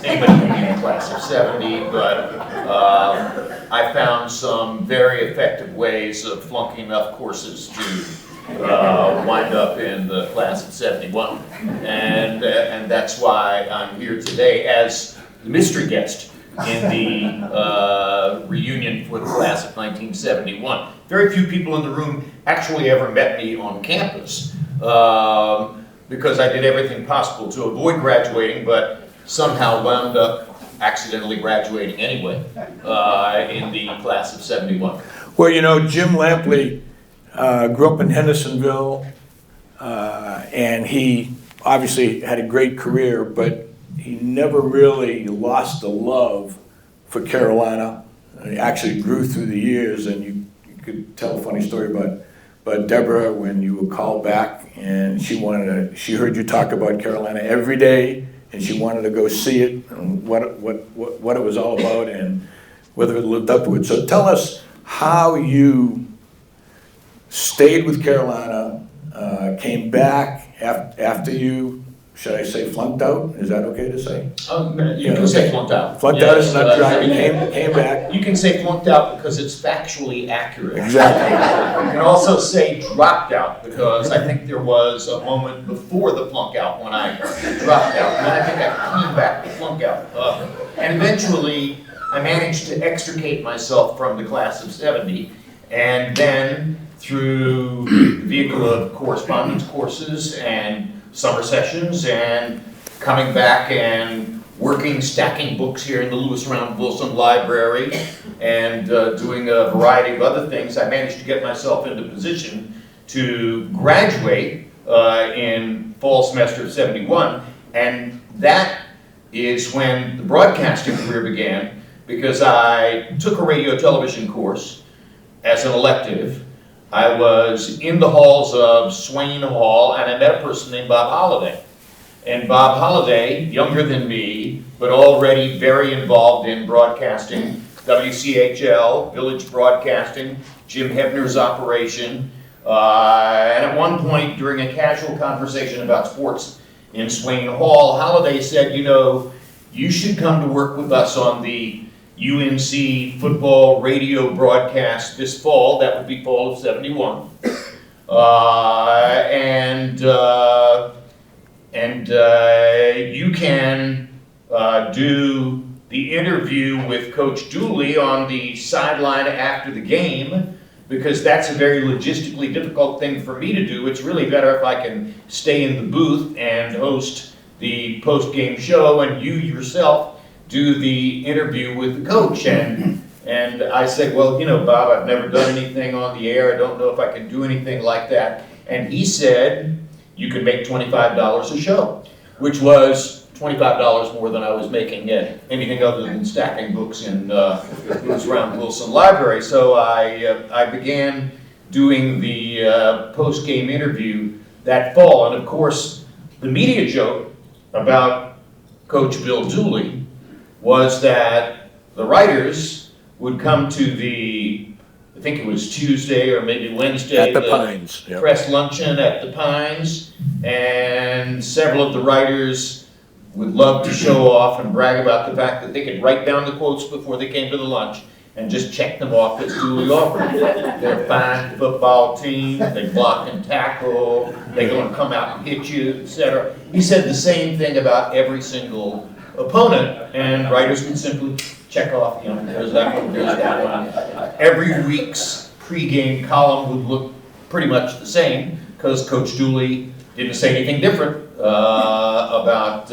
Anybody can be in the class of 70, but I found some very effective ways of flunking enough courses to wind up in the class of 71. And that's why I'm here today as the mystery guest in the reunion for the class of 1971. Very few people in the room actually ever met me on campus because I did everything possible to avoid graduating, but somehow wound up accidentally graduating anyway in the class of 71. Well, you know, Jim Lampley grew up in Hendersonville, and he obviously had a great career, but he never really lost the love for Carolina. He actually grew through the years, and you could tell a funny story about Deborah when you were called back, and she heard you talk about Carolina every day, and she wanted to go see it and what it was all about and whether it lived up to it. So tell us how you stayed with Carolina, came back after you, should I say, flunked out? Is that okay to say? You can say flunked out. Flunked out is not driving, came back. You can say flunked out because it's factually accurate. Exactly. You can also say dropped out because I think there was a moment before the flunk out when I dropped out. And then I think I came back to flunk out. And eventually I managed to extricate myself from the class of 70, and then through the vehicle of correspondence courses and summer sessions and coming back and working, stacking books here in the Lewis Round Wilson Library and doing a variety of other things, I managed to get myself into position to graduate in fall semester of 71. And that is when the broadcasting career began, because I took a radio television course as an elective. I was in the halls of Swain Hall, and I met a person named Bob Holliday. And Bob Holliday, younger than me, but already very involved in broadcasting, WCHL, Village Broadcasting, Jim Hebner's operation. And at one point, during a casual conversation about sports in Swain Hall, Holliday said, you know, you should come to work with us on the UNC football radio broadcast this fall. That would be fall of 71. You can do the interview with Coach Dooley on the sideline after the game, because that's a very logistically difficult thing for me to do. It's really better if I can stay in the booth and host the post-game show, and you yourself do the interview with the coach. And I said, well, you know, Bob, I've never done anything on the air. I don't know if I can do anything like that. And he said, you could make $25 a show, which was $25 more than I was making at anything other than stacking books in Lewis Round Wilson Library. So I began doing the post-game interview that fall. And of course, the media joke about Coach Bill Dooley was that the writers would come to the, I think it was Tuesday or maybe Wednesday, At the Pines. Yep. press luncheon at the Pines, and several of the writers would love to show off and brag about the fact that they could write down the quotes before they came to the lunch and just check them off as duly offered. They're a fine football team, they block and tackle, they're going to come out and hit you, etc. He said the same thing about every single opponent, and writers would simply check off, you know, there's that one, there's that one. Every week's pregame column would look pretty much the same, because Coach Dooley didn't say anything different about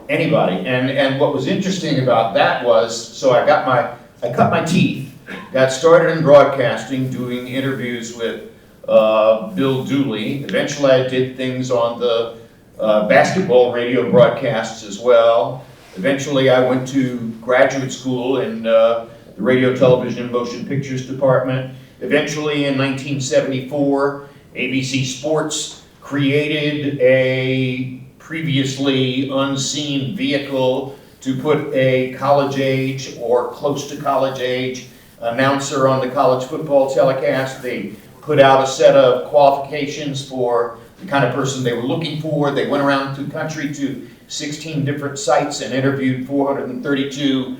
anybody. And what was interesting about that was, so I cut my teeth, got started in broadcasting, doing interviews with Bill Dooley. Eventually I did things on the basketball radio broadcasts as well. Eventually I went to graduate school in the radio, television, and motion pictures department. Eventually in 1974, ABC Sports created a previously unseen vehicle to put a college age or close to college age announcer on the college football telecast. They put out a set of qualifications for the kind of person they were looking for. They went around the country to 16 different sites and interviewed 432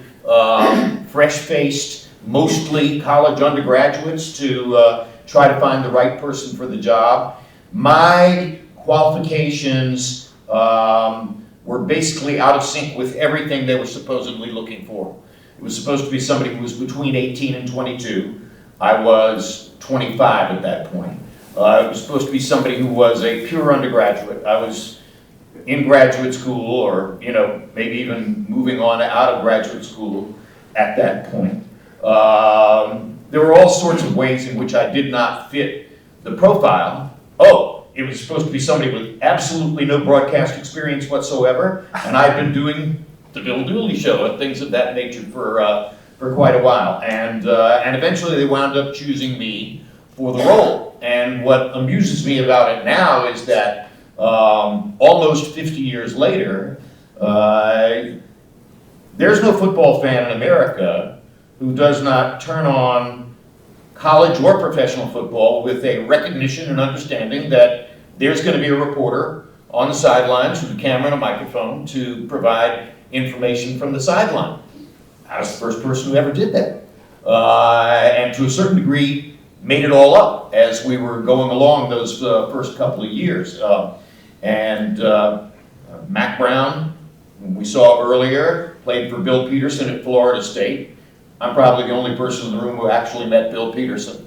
fresh-faced, mostly college undergraduates to try to find the right person for the job. My qualifications were basically out of sync with everything they were supposedly looking for. It was supposed to be somebody who was between 18 and 22. I was 25 at that point. It was supposed to be somebody who was a pure undergraduate. I was in graduate school, or maybe even moving on out of graduate school at that point. There were all sorts of ways in which I did not fit the profile. Oh, it was supposed to be somebody with absolutely no broadcast experience whatsoever, and I've been doing the Bill Dooley show and things of that nature for quite a while, and eventually they wound up choosing me for the role. And what amuses me about it now is that almost 50 years later, there's no football fan in America who does not turn on college or professional football with a recognition and understanding that there's going to be a reporter on the sidelines with a camera and a microphone to provide information from the sideline. I was the first person who ever did that. And to a certain degree, made it all up as we were going along those first couple of years. Mack Brown, whom we saw earlier, played for Bill Peterson at Florida State. I'm probably the only person in the room who actually met Bill Peterson.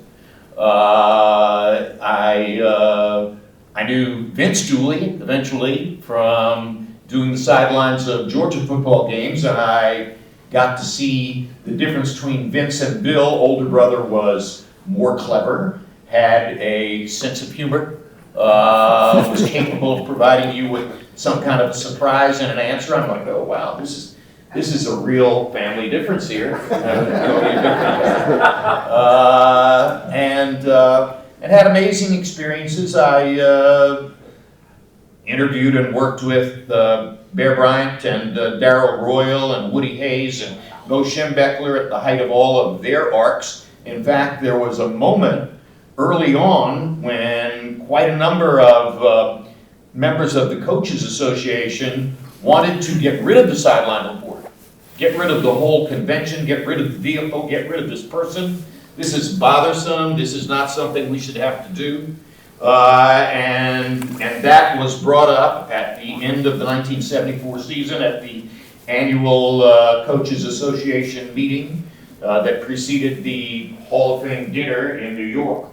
I knew Vince Dooley eventually from doing the sidelines of Georgia football games, and I got to see the difference between Vince and Bill. Older brother was more clever, had a sense of humor, was capable of providing you with some kind of a surprise and an answer. I'm like, oh wow, this is a real family difference here. And had amazing experiences. I interviewed and worked with Bear Bryant and Darrell Royal and Woody Hayes and Mo Schembechler at the height of all of their arcs. In fact, there was a moment early on when quite a number of members of the Coaches Association wanted to get rid of the sideline reporter, get rid of the whole convention, get rid of the vehicle, get rid of this person. This is bothersome. This is not something we should have to do. And that was brought up at the end of the 1974 season at the annual Coaches Association meeting that preceded the Hall of Fame dinner in New York.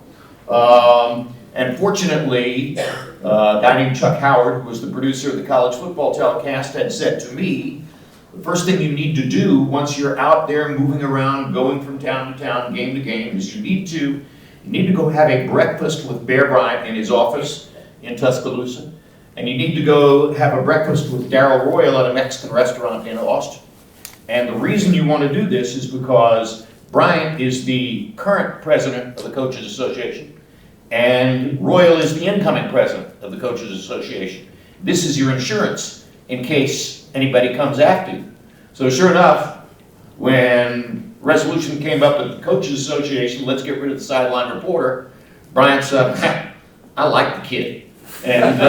And fortunately, a guy named Chuck Howard, who was the producer of the college football telecast, had said to me, the first thing you need to do once you're out there moving around, going from town to town, game to game, is you need to go have a breakfast with Bear Bryant in his office in Tuscaloosa. And you need to go have a breakfast with Darrell Royal at a Mexican restaurant in Austin. And the reason you want to do this is because Bryant is the current president of the Coaches Association, and Royal is the incoming president of the Coaches Association. This is your insurance in case anybody comes after you. So sure enough, when resolution came up at the Coaches Association, let's get rid of the sideline reporter, Bryant said, I like the kid. And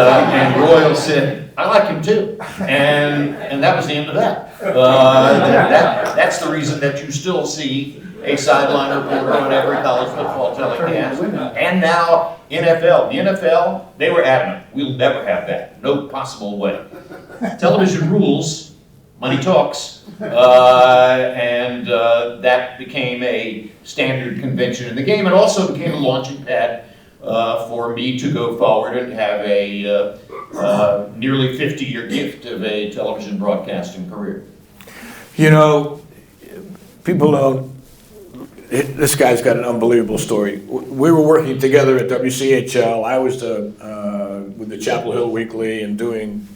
Royal said, I like him too. And that was the end of that. That's the reason that you still see a sideline reporter on every college football telecast. And now NFL. The NFL, they were adamant, we'll never have that. No possible way. Television rules, money talks, and that became a standard convention in the game, and also became a launching pad for me to go forward and have a nearly 50-year gift of a television broadcasting career. You know, people don't, this guy's got an unbelievable story. We were working together at WCHL. I was with the Chapel Hill Weekly and doing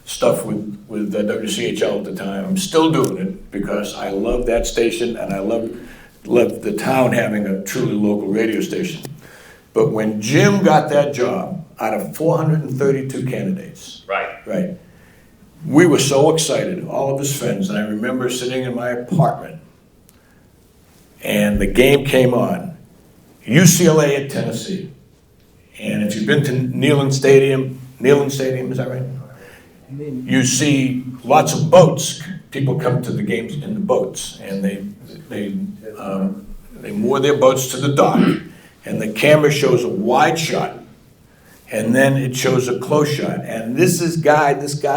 stuff with WCHL at the time. I'm still doing it because I love that station and I love the town having a truly local radio station. But when Jim got that job, out of 432 candidates, right, we were so excited, all of his friends, and I remember sitting in my apartment, and the game came on, UCLA at Tennessee. And if you've been to Neyland Stadium, is that right? You see lots of boats. People come to the games in the boats, and they moor their boats to the dock. And the camera shows a wide shot, and then it shows a close shot. And this guy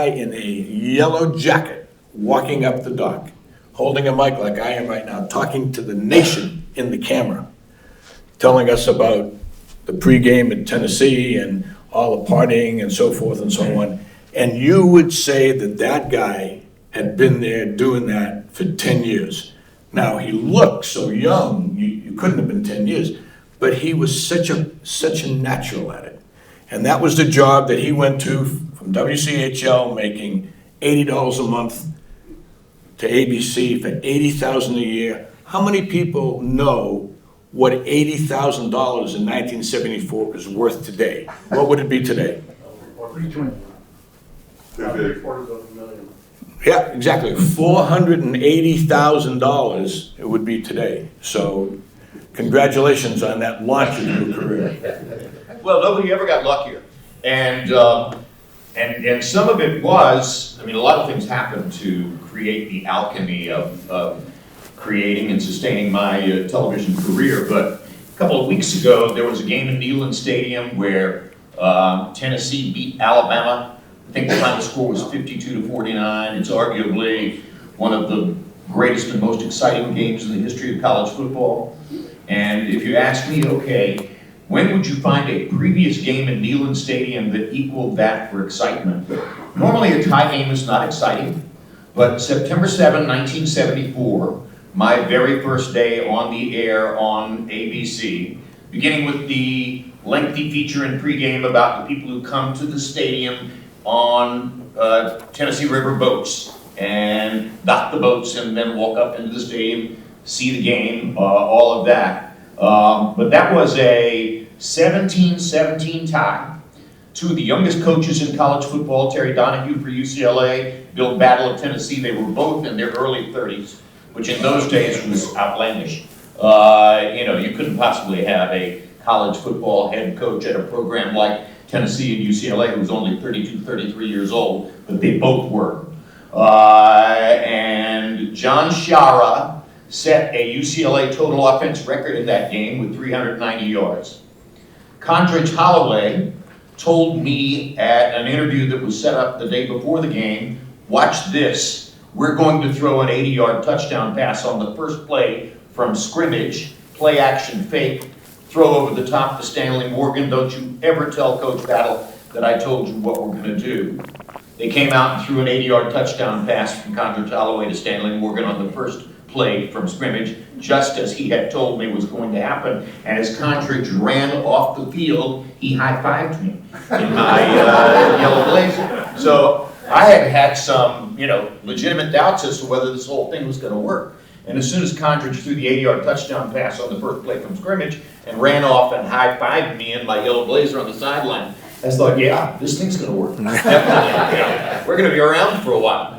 in a yellow jacket walking up the dock, holding a mic like I am right now, talking to the nation in the camera, telling us about the pregame in Tennessee and all the partying and so forth and so on. And you would say that guy had been there doing that for 10 years. Now, he looked so young, you couldn't have been 10 years. But he was such a natural at it. And that was the job that he went to from WCHL, making $80 a month, to ABC for $80,000 a year. How many people know what $80,000 in 1974 was worth today? What would it be today? Yeah, exactly. $480,000 it would be today. So congratulations on that launch of your career. Well, nobody ever got luckier. And some of it was, I mean, a lot of things happened to create the alchemy of creating and sustaining my television career. But a couple of weeks ago, there was a game in Neyland Stadium where Tennessee beat Alabama. I think the final score was 52-49. It's arguably one of the greatest and most exciting games in the history of college football. And if you ask me, okay, when would you find a previous game in Neyland Stadium that equaled that for excitement? Normally a tie game is not exciting, but September 7, 1974, my very first day on the air on ABC, beginning with the lengthy feature in pregame about the people who come to the stadium on Tennessee River boats and dock the boats and then walk up into the stadium, see the game, all of that. But that was a 17-17 tie. Two of the youngest coaches in college football, Terry Donahue for UCLA, Bill Battle of Tennessee, they were both in their early 30s, which in those days was outlandish. You couldn't possibly have a college football head coach at a program like Tennessee and UCLA who was only 32, 33 years old, but they both were. And John Shara set a UCLA total offense record in that game with 390 yards. Condridge Holloway told me at an interview that was set up the day before the game, watch this, we're going to throw an 80-yard touchdown pass on the first play from scrimmage, play action fake, throw over the top to Stanley Morgan. Don't you ever tell Coach Battle that I told you what we're going to do. They came out and threw an 80-yard touchdown pass from Condridge Holloway to Stanley Morgan on the first play from scrimmage, just as he had told me was going to happen. And as Condridge ran off the field, he high-fived me in my yellow blazer. So I had some, legitimate doubts as to whether this whole thing was going to work. And as soon as Condridge threw the 80-yard touchdown pass on the first play from scrimmage and ran off and high-fived me in my yellow blazer on the sideline, I thought, yeah, this thing's going to work. Definitely. We're going to be around for a while.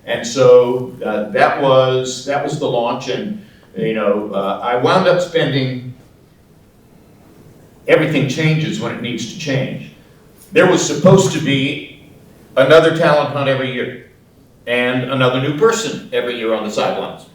And so that was the launch. And, I wound up spending, everything changes when it needs to change. There was supposed to be another talent hunt every year and another new person every year on the sidelines.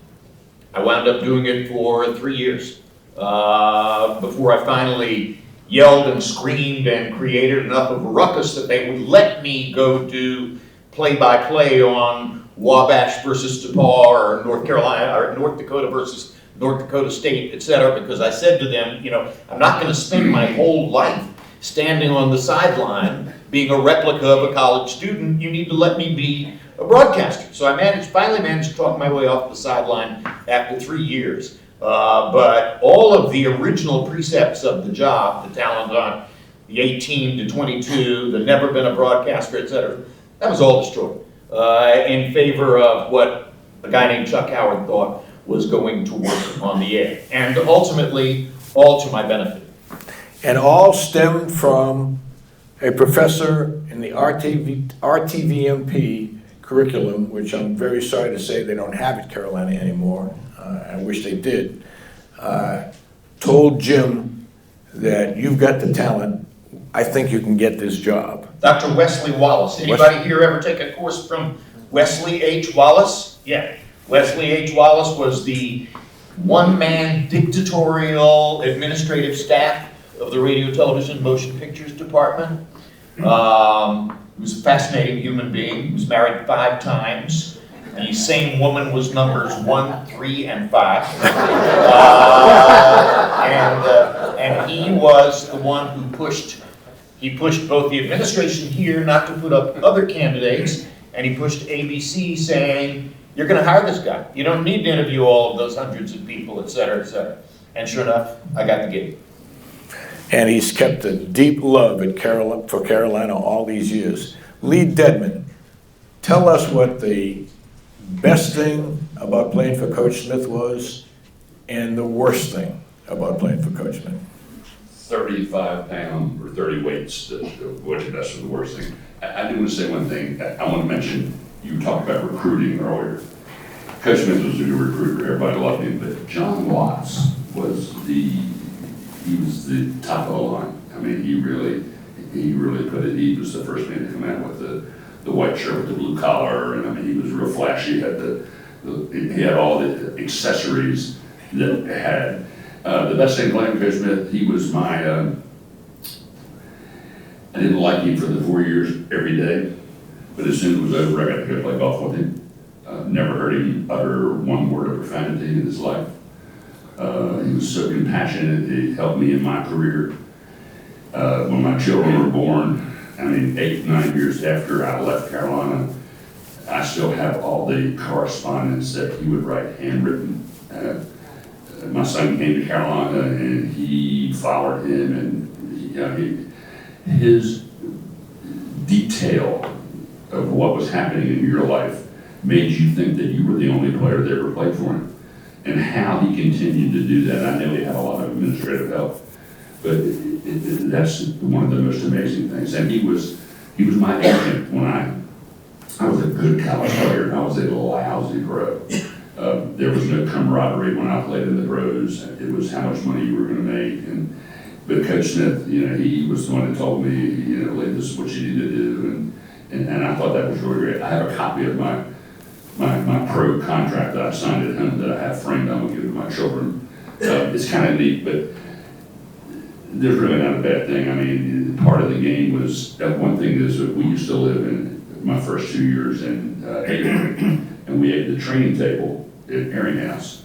I wound up doing it for 3 years before I finally yelled and screamed and created enough of a ruckus that they would let me go do play-by-play on Wabash versus DePaul or North Carolina or North Dakota versus North Dakota State, etc. Because I said to them, I'm not going to spend my whole life standing on the sideline being a replica of a college student. You need to let me be a broadcaster. So I finally managed to talk my way off the sideline after 3 years. But all of the original precepts of the job, the talent on the 18 to 22, the never been a broadcaster, etc., that was all destroyed in favor of what a guy named Chuck Howard thought was going to work on the air. And ultimately, all to my benefit. And all stemmed from a professor in the RTVMP curriculum, which I'm very sorry to say they don't have at Carolina anymore. I wish they did. Told Jim that you've got the talent. I think you can get this job. Dr. Wesley Wallace. Anybody here ever take a course from Wesley H. Wallace? Yeah. Wesley H. Wallace was the one-man dictatorial administrative staff of the Radio, Television, Motion Pictures Department. He was a fascinating human being. He was married 5 times. The same woman was numbers 1, 3, and 5. And he was the one who pushed both the administration here not to put up other candidates, and he pushed ABC saying, you're going to hire this guy. You don't need to interview all of those hundreds of people, et cetera, et cetera. And sure enough, I got the gig. and he's kept a deep love for Carolina all these years. Lee Dedmon, tell us what the best thing about playing for Coach Smith was and the worst thing about playing for Coach Smith. 35 pound or 30 weights, which that's the worst thing. I do want to say one thing. I want to mention, you talked about recruiting earlier. Coach Smith was a good recruiter, everybody loved him, but John Watts was the top of the line. I mean, he really put it, he was the first man to come out with the white shirt with the blue collar, and I mean, he was real flashy. He had all the accessories that it had. The best thing playing with Coach Smith, he was my, I didn't like him for the 4 years every day, but as soon as it was over, I got to go play golf with him. Never heard him utter one word of profanity in his life. He was so compassionate, it helped me in my career. When my children were born, I mean, 8, 9 years after I left Carolina, I still have all the correspondence that he would write handwritten. My son came to Carolina and he followed him, and his detail of what was happening in your life made you think that you were the only player that ever played for him. And how he continued to do that, I know he had a lot of administrative help, but that's one of the most amazing things. And he was my agent when I was a good college player and I was a lousy pro. There was no camaraderie when I played in the pros. It was how much money you were going to make. But Coach Smith, he was the one that told me, Lee, this is what you need to do. And I thought that was really great. I have a copy of my pro contract that I signed at home that I have framed. I'm going to give it to my children. It's kind of neat, but there's really not a bad thing. I mean, part of the game was, one thing is that we used to live in my first 2 years in Avery, and we had the training table at Eringhouse.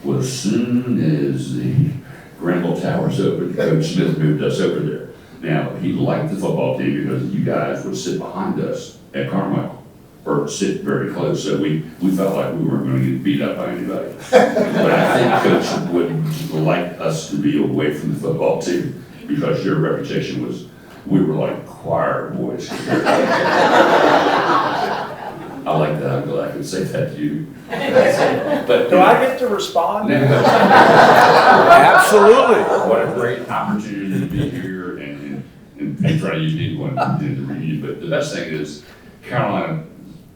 Well, as soon as the Granville Towers opened, Coach Smith moved us over there. Now, he liked the football team because you guys would sit behind us at Carmichael, or sit very close, so we felt like we weren't going to get beat up by anybody. But I think Coach would like us to be away from the football team because your reputation was, we were like choir boys. I like that. I'm glad I could say that to you. But, Do I get to respond? Absolutely. What a great opportunity to be here and try to use anyone to read. But the best thing is Carolina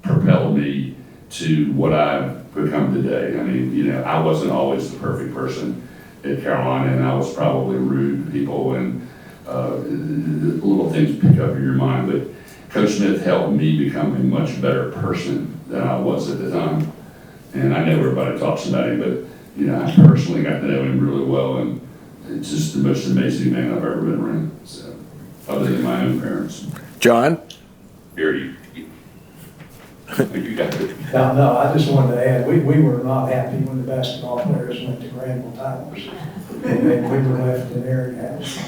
propelled me to what I've become today. I mean, I wasn't always the perfect person at Carolina, and I was probably rude to people, and little things pick up in your mind. But Coach Smith helped me become a much better person than I was at the time. And I know everybody talks about him, but I personally got to know him really well, and it's just the most amazing man I've ever been around. So, other than my own parents. John? Here you got it. No, I just wanted to add, we were not happy when the basketball players went to Granville Towers, and we were left in Eringhouse.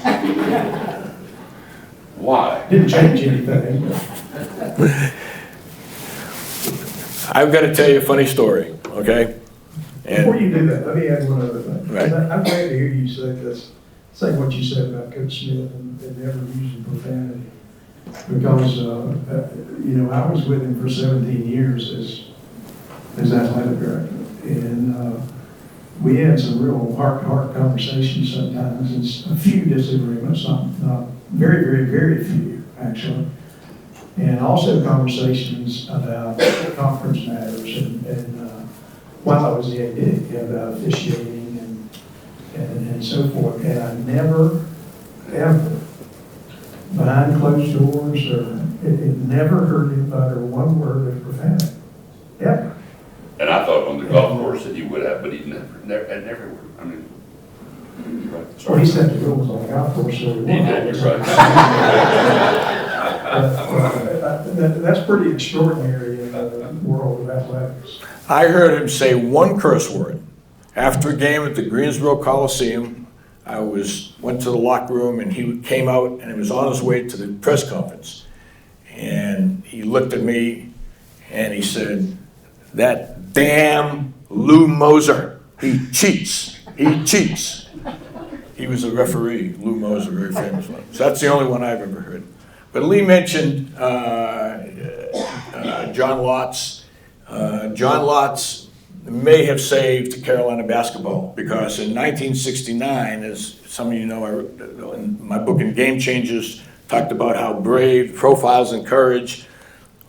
Why? Didn't change anything. I've got to tell you a funny story, okay? Before you do that, let me add one other thing. Right. I'm glad to hear you say this, say what you said about Coach Smith and never using profanity. Because, I was with him for 17 years as athletic director. And we had some real heart-to-heart conversations sometimes, and a few disagreements, not very, very, very few, actually. And also conversations about conference matters and while I was the AD, about officiating and so forth. And I never, ever, behind closed doors, it never heard him utter one word of profanity, ever. And I thought on the golf course that he would have, but he never. I mean, right. Well, he set the rules on the golf course, so he He did, you're right. That's pretty extraordinary in the world of athletics. I heard him say one curse word. After a game at the Greensboro Coliseum, I went to the locker room, and he came out, and he was on his way to the press conference. And he looked at me, and he said, "That damn Lou Moser, he cheats, he cheats." He was a referee, Lou Moser, a very famous one. So that's the only one I've ever heard. But Lee mentioned John Lotz. John Lotz may have saved Carolina basketball because in 1969, as some of you know, I wrote in my book in Game Changers, talked about how brave, profiles in courage,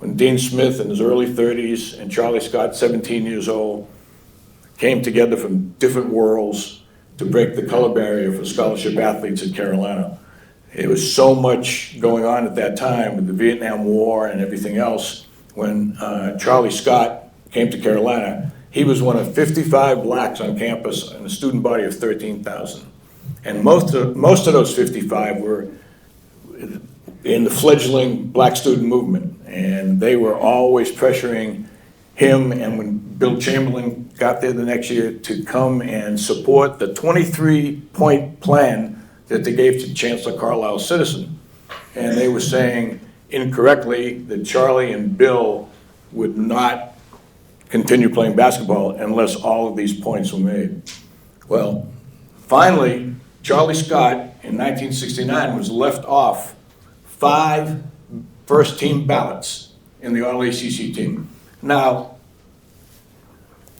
when Dean Smith in his early 30s and Charlie Scott, 17 years old, came together from different worlds to break the color barrier for scholarship athletes at Carolina. There was so much going on at that time with the Vietnam War and everything else. When Charlie Scott came to Carolina, he was one of 55 blacks on campus in a student body of 13,000. And most of those 55 were in the fledgling black student movement. And they were always pressuring him, and when Bill Chamberlain got there the next year, to come and support the 23-point plan that they gave to Chancellor Carlisle Citizen. And they were saying incorrectly that Charlie and Bill would not continue playing basketball unless all of these points were made. Well, finally, Charlie Scott in 1969 was left off 5 first-team ballots in the All-ACC team. Now,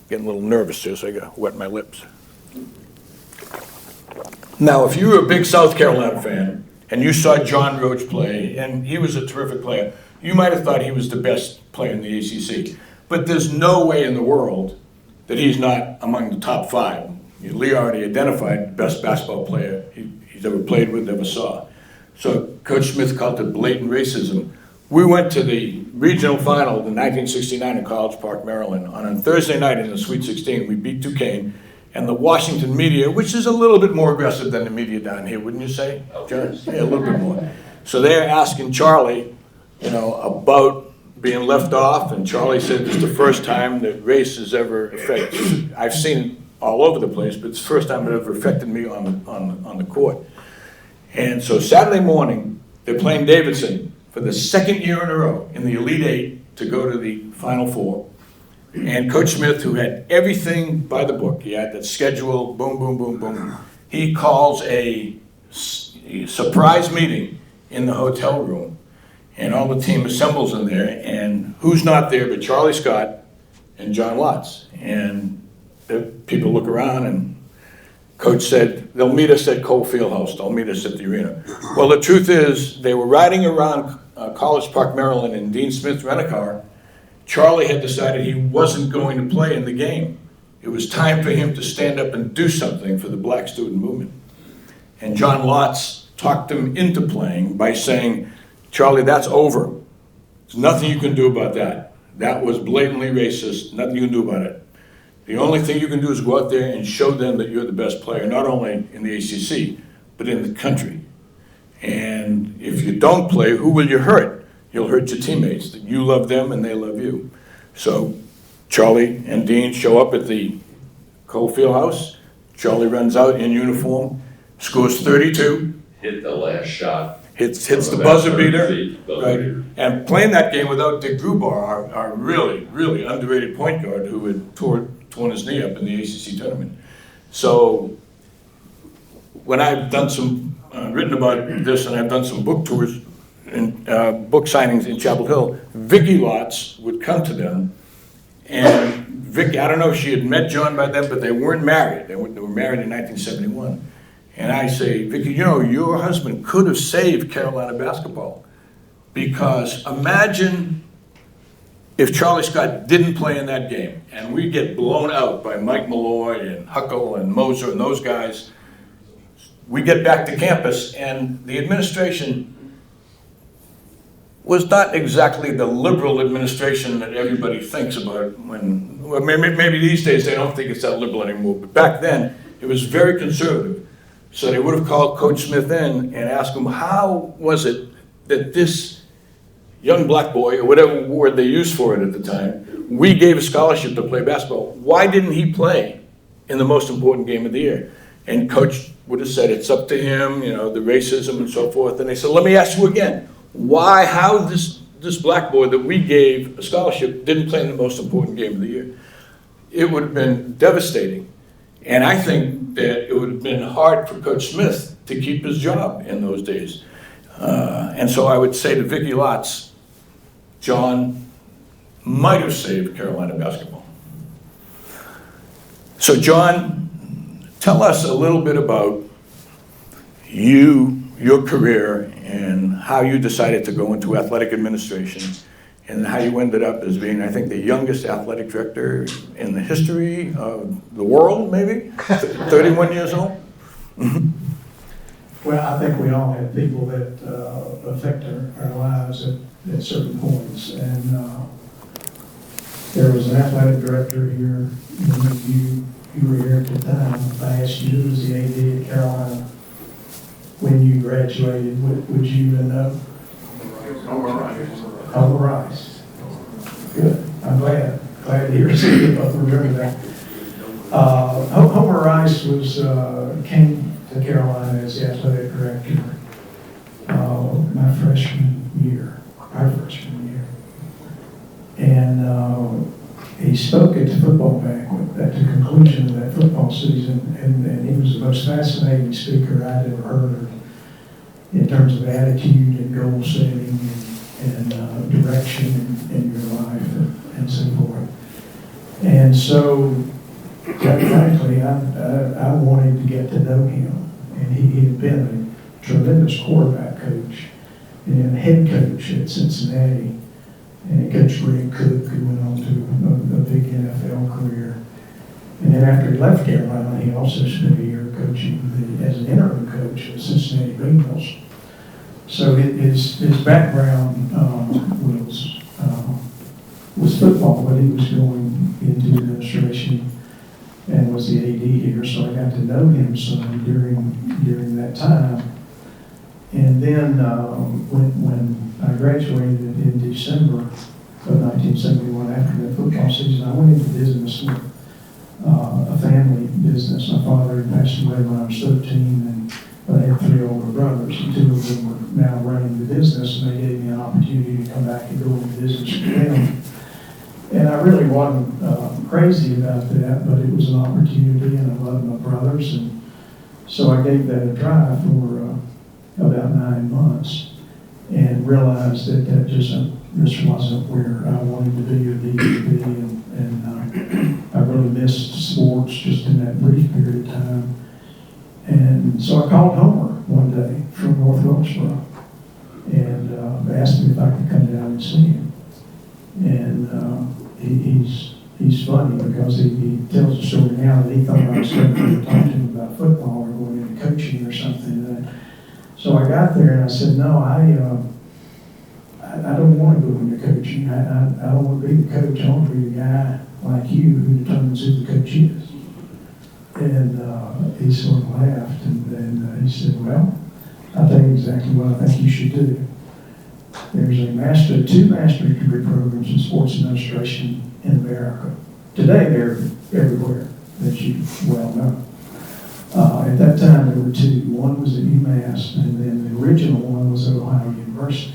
getting a little nervous here, so I gotta wet my lips. Now, if you were a big South Carolina fan and you saw John Roach play, and he was a terrific player, you might have thought he was the best player in the ACC. But there's no way in the world that he's not among the top 5. Lee already identified the best basketball player he's ever played with, ever saw. So Coach Smith called it blatant racism. We went to the regional final in 1969 in College Park, Maryland. On a Thursday night in the Sweet 16, we beat Duquesne. And the Washington media, which is a little bit more aggressive than the media down here, wouldn't you say, John? Yeah, a little bit more. So they're asking Charlie, about being left off, and Charlie said it's the first time that race has ever affected. I've seen it all over the place, but it's the first time it ever affected me on the court. And so Saturday morning, they're playing Davidson for the second year in a row in the Elite Eight to go to the Final Four. And Coach Smith, who had everything by the book, he had that schedule, boom, boom, boom, boom. He calls a surprise meeting in the hotel room, and all the team assembles in there, and who's not there but Charlie Scott and John Lotz. And the people look around, and Coach said, they'll meet us at Cole Fieldhouse, they'll meet us at the arena. Well, the truth is, they were riding around College Park, Maryland, in Dean Smith's rent-a-car. Charlie had decided he wasn't going to play in the game. It was time for him to stand up and do something for the black student movement. And John Lotz talked him into playing by saying, Charlie, that's over. There's nothing you can do about that. That was blatantly racist, nothing you can do about it. The only thing you can do is go out there and show them that you're the best player, not only in the ACC, but in the country. And if you don't play, who will you hurt? You'll hurt your teammates, that you love them and they love you. So Charlie and Dean show up at the Cole Fieldhouse. Charlie runs out in uniform, scores 32. Hit the last shot. Hits the buzzer beater. Right. And playing that game without Dick Grubar, our really, really underrated point guard who had torn his knee up in the ACC tournament. So when I've done some, written about this, and I've done some book tours and book signings in Chapel Hill, Vicky Lotz would come to them, and Vicky, I don't know if she had met John by then, but they weren't married. They were married in 1971. And I say, Vicky, your husband could have saved Carolina basketball, because imagine if Charlie Scott didn't play in that game and we get blown out by Mike Malloy and Huckle and Moser and those guys. We get back to campus, and the administration was not exactly the liberal administration that everybody thinks about maybe these days they don't think it's that liberal anymore, but back then it was very conservative. So they would have called Coach Smith in and asked him, how was it that this young black boy, or whatever word they used for it at the time, we gave a scholarship to play basketball. Why didn't he play in the most important game of the year? And Coach would have said, it's up to him, the racism and so forth. And they said, let me ask you again, how this black boy that we gave a scholarship didn't play in the most important game of the year? It would have been devastating. And I think that it would have been hard for Coach Smith to keep his job in those days. And so I would say to Vicki Lotz, John might have saved Carolina basketball. So John, tell us a little bit about your career, and how you decided to go into athletic administration, and how you ended up as being, I think, the youngest athletic director in the history of the world, maybe? 31 years old? Well, I think we all have people that affect our lives at certain points. And there was an athletic director here, you were here at the time. I asked you, as the AD at Carolina, when you graduated, would you know? Homer Rice. Good. I'm glad to hear you both remember that. Homer Rice came to Carolina as the athletic director my freshman year, our freshman year. And he spoke at the football banquet at the conclusion of that football season, and he was the most fascinating speaker I'd ever heard in terms of attitude and goal setting and direction in your life and so forth. And so, quite frankly, I wanted to get to know him. And he had been a tremendous quarterback coach and then head coach at Cincinnati. And Coach Greg Cook, who went on to a big NFL career. And then after he left Carolina, he also spent a year coaching as an interim coach at Cincinnati Bengals. So his background was football, but he was going into administration and was the AD here, so I got to know him some during that time. And then when I graduated in December of 1971, after that football season, I went into business with a family business. My father had passed away when I was 13, and I had 3 older brothers, and 2 of them were now running the business, and they gave me an opportunity to come back and go into business with them. And I really wasn't crazy about that, but it was an opportunity, and I loved my brothers, and so I gave that a try for about 9 months, and realized that this wasn't where I wanted to be or needed to be, and I really missed sports just in that brief period of time. And so I called Homer one day from North Wilkesboro and asked him if I could come down and see him. And he's funny because he tells a story now that he thought I was going to talk to him about football or going into coaching or something. So I got there and I said, no, I don't want to go into coaching. I don't want to be the coach. I want to be the guy like you who determines who the coach is. And he sort of laughed and he said, well, I'll tell you exactly what I think you should do. There's 2 master's degree programs in sports administration in America. Today they're everywhere, as you well know. At that time there were 2. One was at UMass, and then the original one was at Ohio University.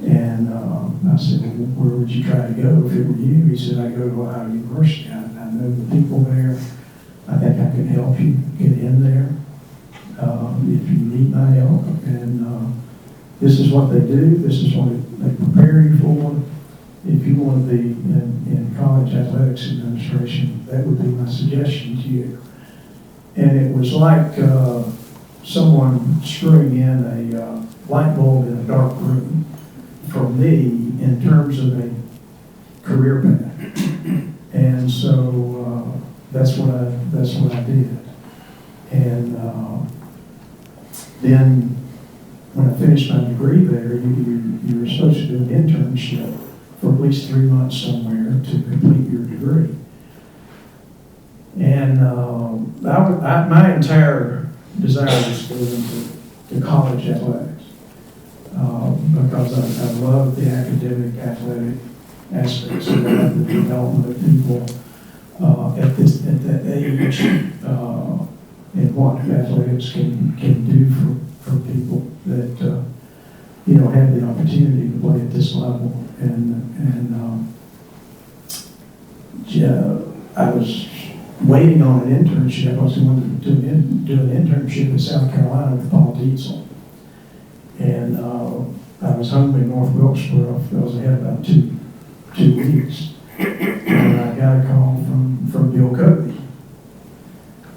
And I said, well, where would you try to go if it were you? He said, I go to Ohio University. I know the people there. I think I can help you get in there if you need my help. And this is what they do. This is what they prepare you for. If you want to be in college athletics administration, that would be my suggestion to you. And it was like someone screwing in a light bulb in a dark room for me in terms of a career path. And so that's what I did. And then when I finished my degree there, you were supposed to do an internship for at least 3 months somewhere to complete your degree. And my entire desire was to go into college athletics because I love the academic, athletic aspects of that, the development of people at that age, and what athletics can do for people that have the opportunity to play at this level. And I was waiting on an internship. I was going to do an internship in South Carolina with Paul Dietzel. And I was home in North Wilkesboro. I was ahead about two weeks. And I got a call from Bill Covey,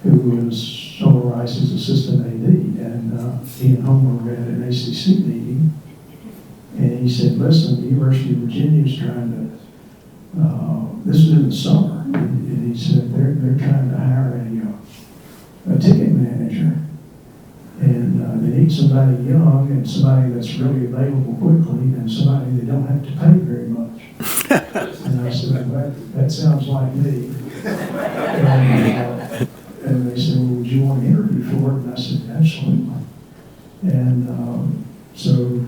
who was Homer Rice's assistant AD. And he and Homer were at an ACC meeting. And he said, listen, the University of Virginia is trying to, this was in the summer, and he said, they're trying to hire a ticket manager. And they need somebody young and somebody that's really available quickly and somebody they don't have to pay very much. And I said, well, that sounds like me. And they said, well, would you want to interview for it? And I said, absolutely. And so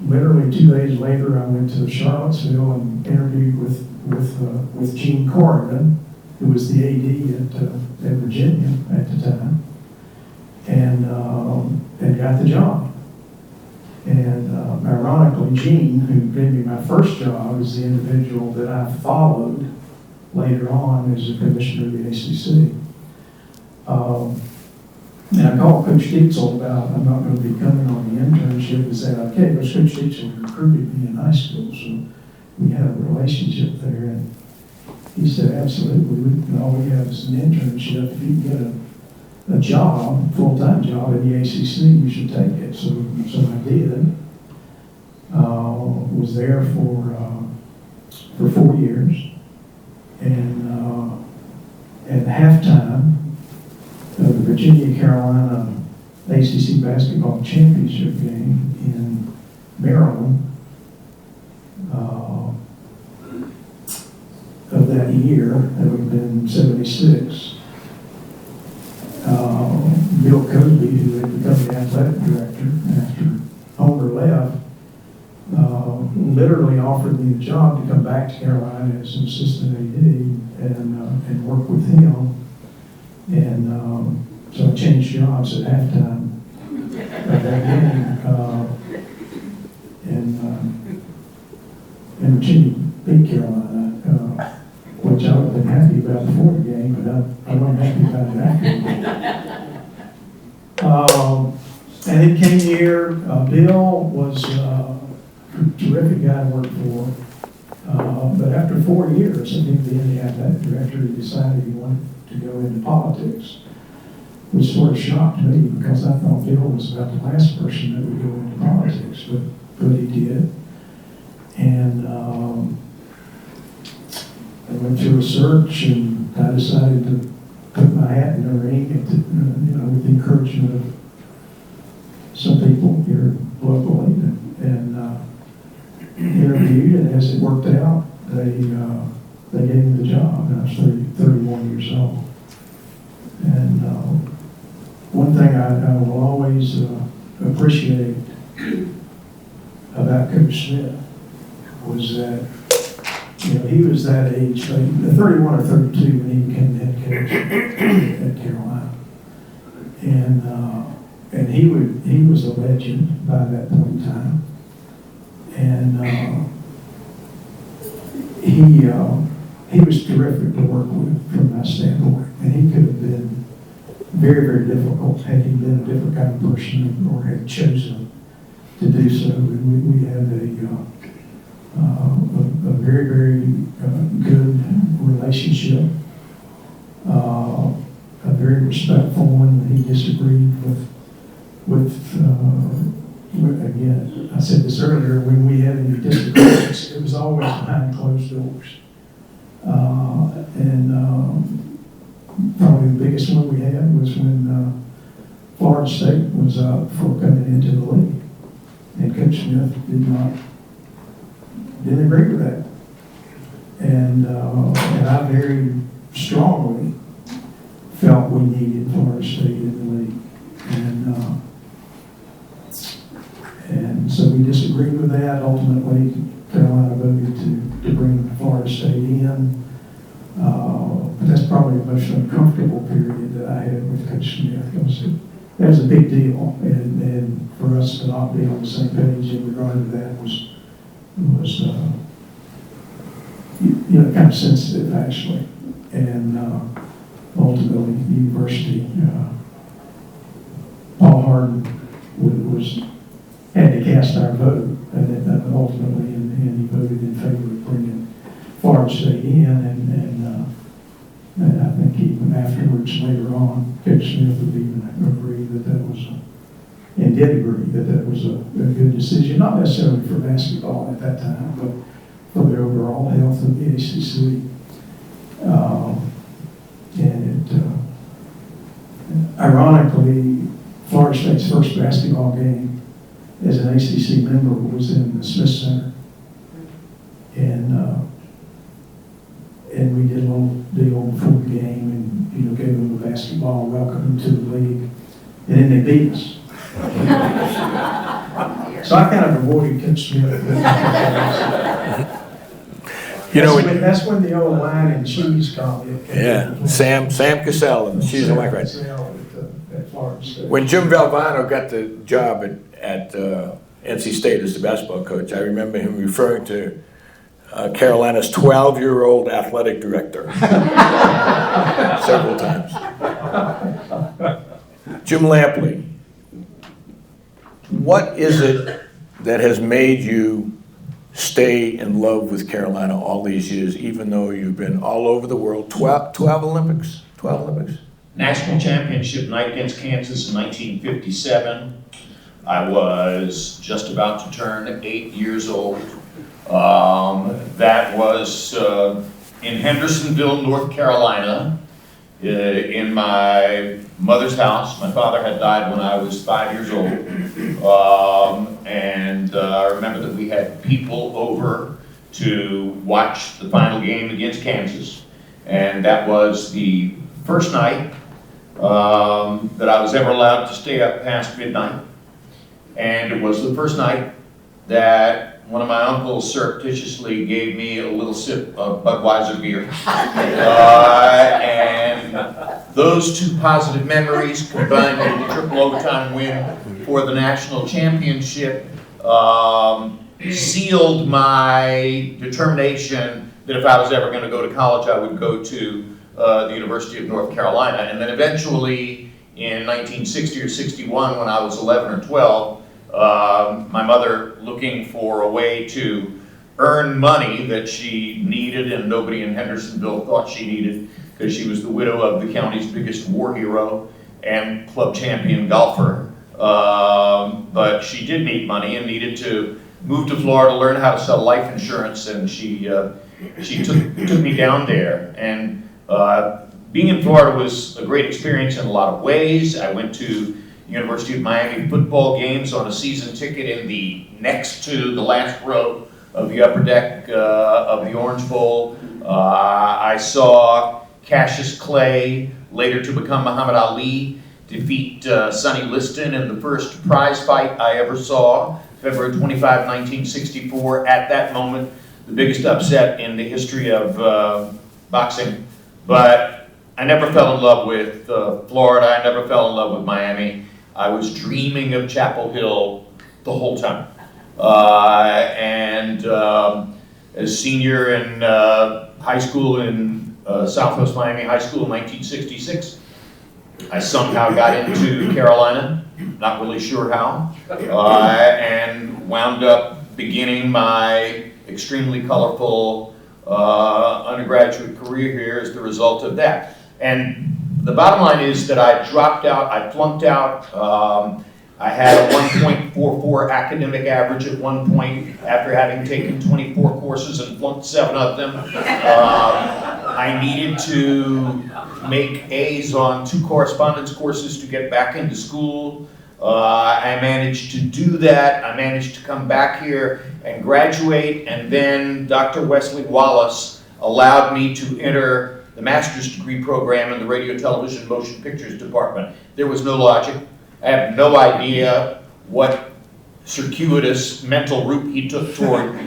literally 2 days later, I went to Charlottesville and interviewed with Gene Corrigan, who was the AD at Virginia at the time, and got the job. And ironically, Gene, who gave me my first job, is the individual that I followed later on as a commissioner of the ACC. And I called Coach Dietzel about, I'm not going to be coming on the internship, and said, okay, but Coach Dietzel recruited me in high school, so we had a relationship there. And he said, absolutely, all we have is an internship. If you can get a job, full-time job in the ACC, you should take it. So I did. Was there for 4 years. And at halftime, the Virginia-Carolina ACC Basketball Championship game in Maryland of that year, that would have been 76, Bill Cosby, who had become the athletic director after Homer left, literally offered me the job to come back to Carolina as an assistant AD and work with him. And so I changed jobs at halftime of that game. And Virginia beat Carolina, which I would have been happy about before the game, but I wasn't happy about it after the game. And it came here. Bill was a terrific guy to work for. But after 4 years, I think the Indiana athletic director decided he wanted to go into politics, which sort of shocked me because I thought Bill was about the last person that would go into politics, but he did. And I went through a search, and I decided to put my hat in the ring, and, with the encouragement of some people here locally, and interviewed, and as it worked out, they gave me the job, and I was 31 years old. And one thing I will always appreciate about Coach Smith was that, he was that age, 31 or 32 when he became the head coach at Carolina. And he was a legend by that point in time. And he was terrific to work with from my standpoint. And he could have been very, very difficult had he been a different kind of person or had chosen to do so. And we had a very, very good relationship, a very respectful one. He disagreed with again, I said this earlier, when we had any disagreements, it was always behind closed doors. Probably the biggest one we had was when Florida State was up for coming into the league. And Coach Smith didn't agree with that. And I very strongly felt we needed Florida State in the league. And so we disagreed with that. Ultimately, Carolina voted to bring Florida State in. But that's probably the most uncomfortable period that I had with Coach Smith. That was a big deal. And for us to not be on the same page in regard to that was kind of sensitive, actually. And ultimately the university, Paul Harden had to cast our vote, and ultimately, and he voted in favor of bringing Florida State in, and I think even afterwards, later on, Coach Smith would even agree that was and did agree that was a good decision, not necessarily for basketball at that time, but for the overall health of the ACC. Ironically, Florida State's first basketball game as an ACC member was in the Smith Center. And we did a little deal before the game and, gave them the basketball, welcomed them to the league, and then they beat us. So I kind of avoided Coach Smith. That's when the old wine and cheese comment came. Yeah, Sam Cassell and she's a right. When Jim Valvano got the job at NC State as the basketball coach, I remember him referring to Carolina's 12-year-old athletic director several times. Jim Lampley, what is it that has made you stay in love with Carolina all these years, even though you've been all over the world? 12 Olympics? 12 Olympics? National championship night against Kansas in 1957. I was just about to turn 8 years old. That was in Hendersonville, North Carolina, in my mother's house. My father had died when I was 5 years old. And I remember that we had people over to watch the final game against Kansas. And that was the first night that I was ever allowed to stay up past midnight. And it was the first night that one of my uncles surreptitiously gave me a little sip of Budweiser beer. And those two positive memories combined with the triple overtime win for the national championship sealed my determination that if I was ever going to go to college, I would go to the University of North Carolina. And then eventually in 1960 or 61, when I was 11 or 12, my mother, looking for a way to earn money that she needed and nobody in Hendersonville thought she needed, because she was the widow of the county's biggest war hero and club champion golfer. But she did need money and needed to move to Florida to learn how to sell life insurance, and she took me down there. And being in Florida was a great experience in a lot of ways. I went to University of Miami football games on a season ticket in the next to the last row of the upper deck of the Orange Bowl. I saw Cassius Clay, later to become Muhammad Ali, defeat Sonny Liston in the first prize fight I ever saw, February 25, 1964. At that moment, the biggest upset in the history of boxing. But I never fell in love with Florida. I never fell in love with Miami. I was dreaming of Chapel Hill the whole time. As senior in high school in Southwest Miami High School in 1966, I somehow got into Carolina, not really sure how, and wound up beginning my extremely colorful undergraduate career here as the result of that. And the bottom line is that I dropped out, I flunked out. I had a 1.44 academic average at one point after having taken 24 courses and flunked 7 of them. I needed to make A's on 2 correspondence courses to get back into school. I managed to do that. I managed to come back here and graduate, and then Dr. Wesley Wallace allowed me to enter the master's degree program in the radio, television, motion pictures department. There was no logic. I have no idea what circuitous mental route he took toward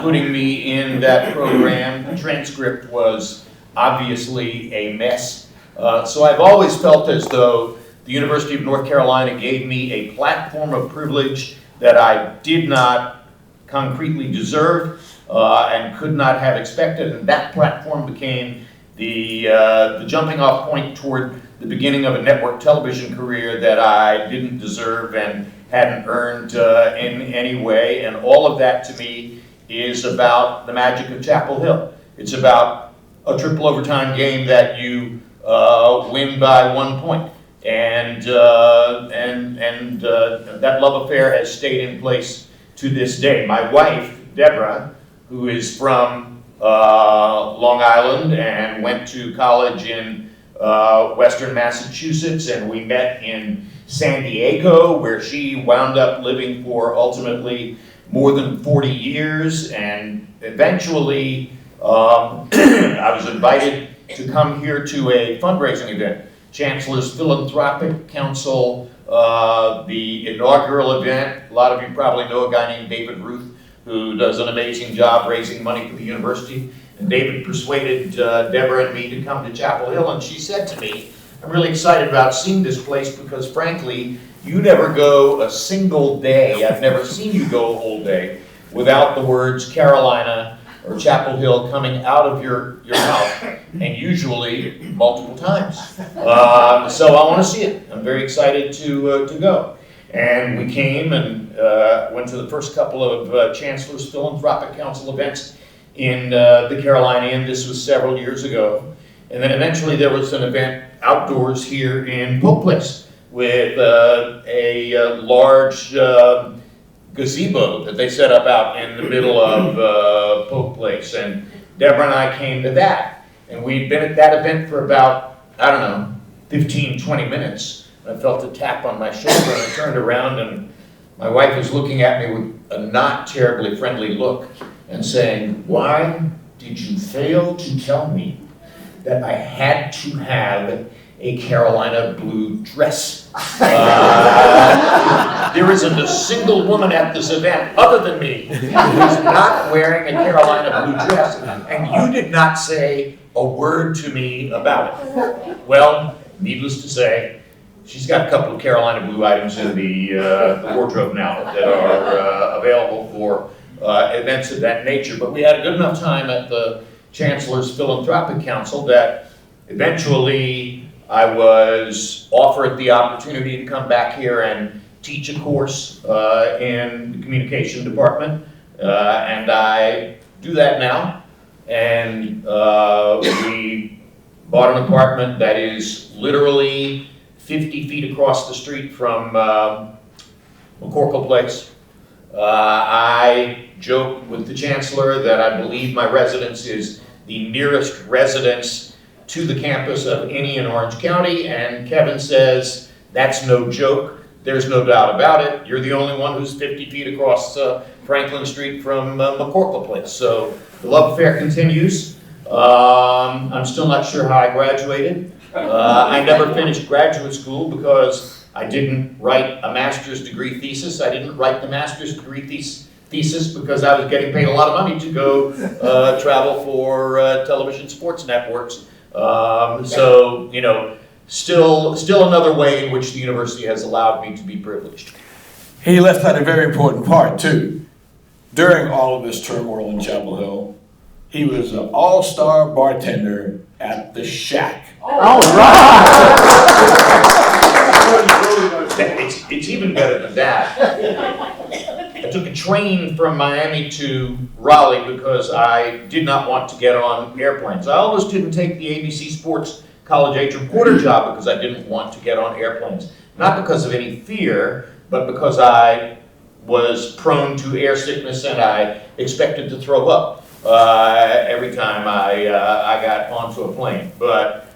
putting me in that program. The transcript was obviously a mess. So I've always felt as though the University of North Carolina gave me a platform of privilege that I did not concretely deserve and could not have expected. And that platform became the jumping off point toward the beginning of a network television career that I didn't deserve and hadn't earned in any way. And all of that to me is about the magic of Chapel Hill. It's about a triple overtime game that you win by 1 point. And that love affair has stayed in place to this day. My wife, Deborah, who is from Long Island and went to college in Western Massachusetts, and we met in San Diego, where she wound up living for ultimately more than 40 years, and eventually I was invited to come here to a fundraising event, Chancellor's Philanthropic Council, the inaugural event. A lot of you probably know a guy named David Ruth, who does an amazing job raising money for the university. And David persuaded Deborah and me to come to Chapel Hill, and she said to me, I'm really excited about seeing this place because frankly, you never go a single day, I've never seen you go a whole day without the words Carolina or Chapel Hill coming out of your mouth, and usually multiple times. So I want to see it. I'm very excited to go. And we came and went to the first couple of Chancellor's Philanthropic Council events in the Carolina Inn. This was several years ago. And then eventually there was an event outdoors here in Polk Place with a large gazebo that they set up out in the middle of Polk Place. And Deborah and I came to that. And we'd been at that event for about, 15, 20 minutes. I felt a tap on my shoulder and I turned around and my wife was looking at me with a not terribly friendly look and saying, why did you fail to tell me that I had to have a Carolina blue dress? There isn't a single woman at this event other than me who's not wearing a Carolina blue dress, and you did not say a word to me about it. Well, needless to say, she's got a couple of Carolina blue items in the wardrobe now that are available for events of that nature. But we had a good enough time at the Chancellor's Philanthropic Council that eventually I was offered the opportunity to come back here and teach a course in the communication department. And I do that now. And we bought an apartment that is literally 50 feet across the street from McCorkle Place. I joke with the Chancellor that I believe my residence is the nearest residence to the campus of any in Orange County, and Kevin says, that's no joke, there's no doubt about it, you're the only one who's 50 feet across Franklin Street from McCorkle Place. So the love affair continues. I'm still not sure how I graduated. I never finished graduate school because I didn't write a master's degree thesis. I didn't write the master's degree thesis because I was getting paid a lot of money to go travel for television sports networks. So, still another way in which the university has allowed me to be privileged. He left out a very important part too. During all of this turmoil in Chapel Hill, he was an all-star bartender at the Shack. All right! It's even better than that. I took a train from Miami to Raleigh because I did not want to get on airplanes. I almost didn't take the ABC Sports college age reporter job because I didn't want to get on airplanes. Not because of any fear, but because I was prone to air sickness and I expected to throw up every time I got onto a plane. But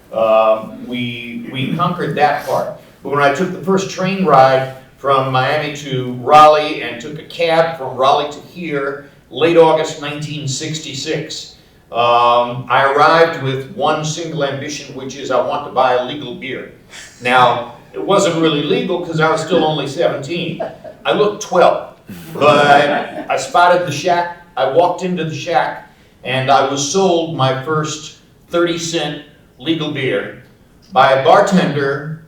we conquered that part. But when I took the first train ride from Miami to Raleigh and took a cab from Raleigh to here, late August 1966, I arrived with one single ambition, which is I want to buy a legal beer. Now, it wasn't really legal because I was still only 17. I looked 12, but I spotted the Shack. I walked into the Shack and I was sold my first 30-cent legal beer by a bartender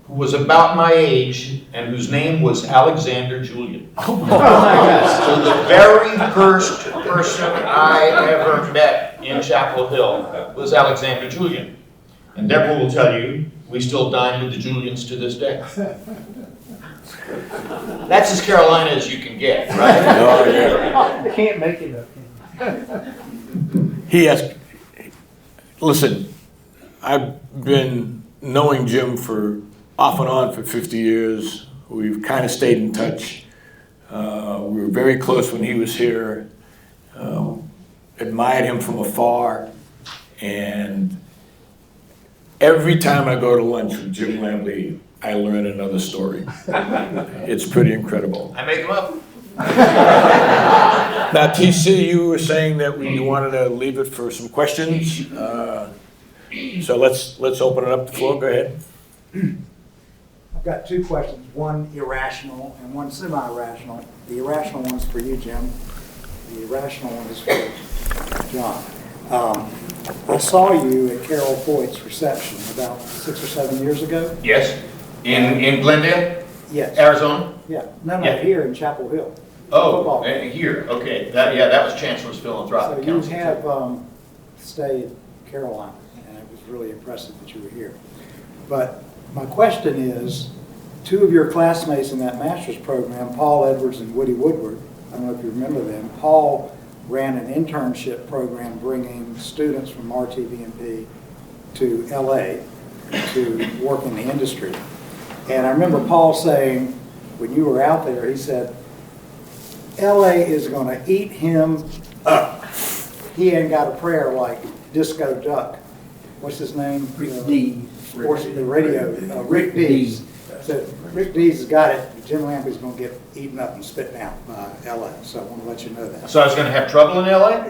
who was about my age and whose name was Alexander Julian. Oh my gosh. So the very first person I ever met in Chapel Hill was Alexander Julian. And Deborah will tell you, we still dine with the Julians to this day. That's as Carolina as you can get, right? Oh, yeah. Can't make it up. He has, listen, I've been knowing Jim for off and on for 50 years. We've kind of stayed in touch. We were very close when he was here. Admired him from afar. And every time I go to lunch with Jim Lampley, I learn another story. It's pretty incredible. I make them up. Now, TC, you were saying that you wanted to leave it for some questions. So let's open it up to the floor. Go ahead. I've got two questions, one irrational and one semi-rational. The irrational one's for you, Jim. The irrational one is for John. I saw you at Carol Foyt's reception about 6 or 7 years ago. Yes. In Glendale, Yes. Arizona? Yeah. No, Yeah. here in Chapel Hill. Oh, Football. here, okay. That was Chancellor's So Philanthropic you Council. have stayed at Carolina, and it was really impressive that you were here. But my question is, two of your classmates in that master's program, Paul Edwards and Woody Woodward, I don't know if you remember them, Paul ran an internship program bringing students from RTVMP to LA to work in the industry. And I remember Paul saying, when you were out there, he said, LA is going to eat him up. He ain't got a prayer like Disco Duck. What's his name? Rick Dees. The radio, Rick Dees. Said, Rick Dees has got it. Jim Lampley's going to get eaten up and spit out by LA. So I want to let you know that. So I was going to have trouble in LA?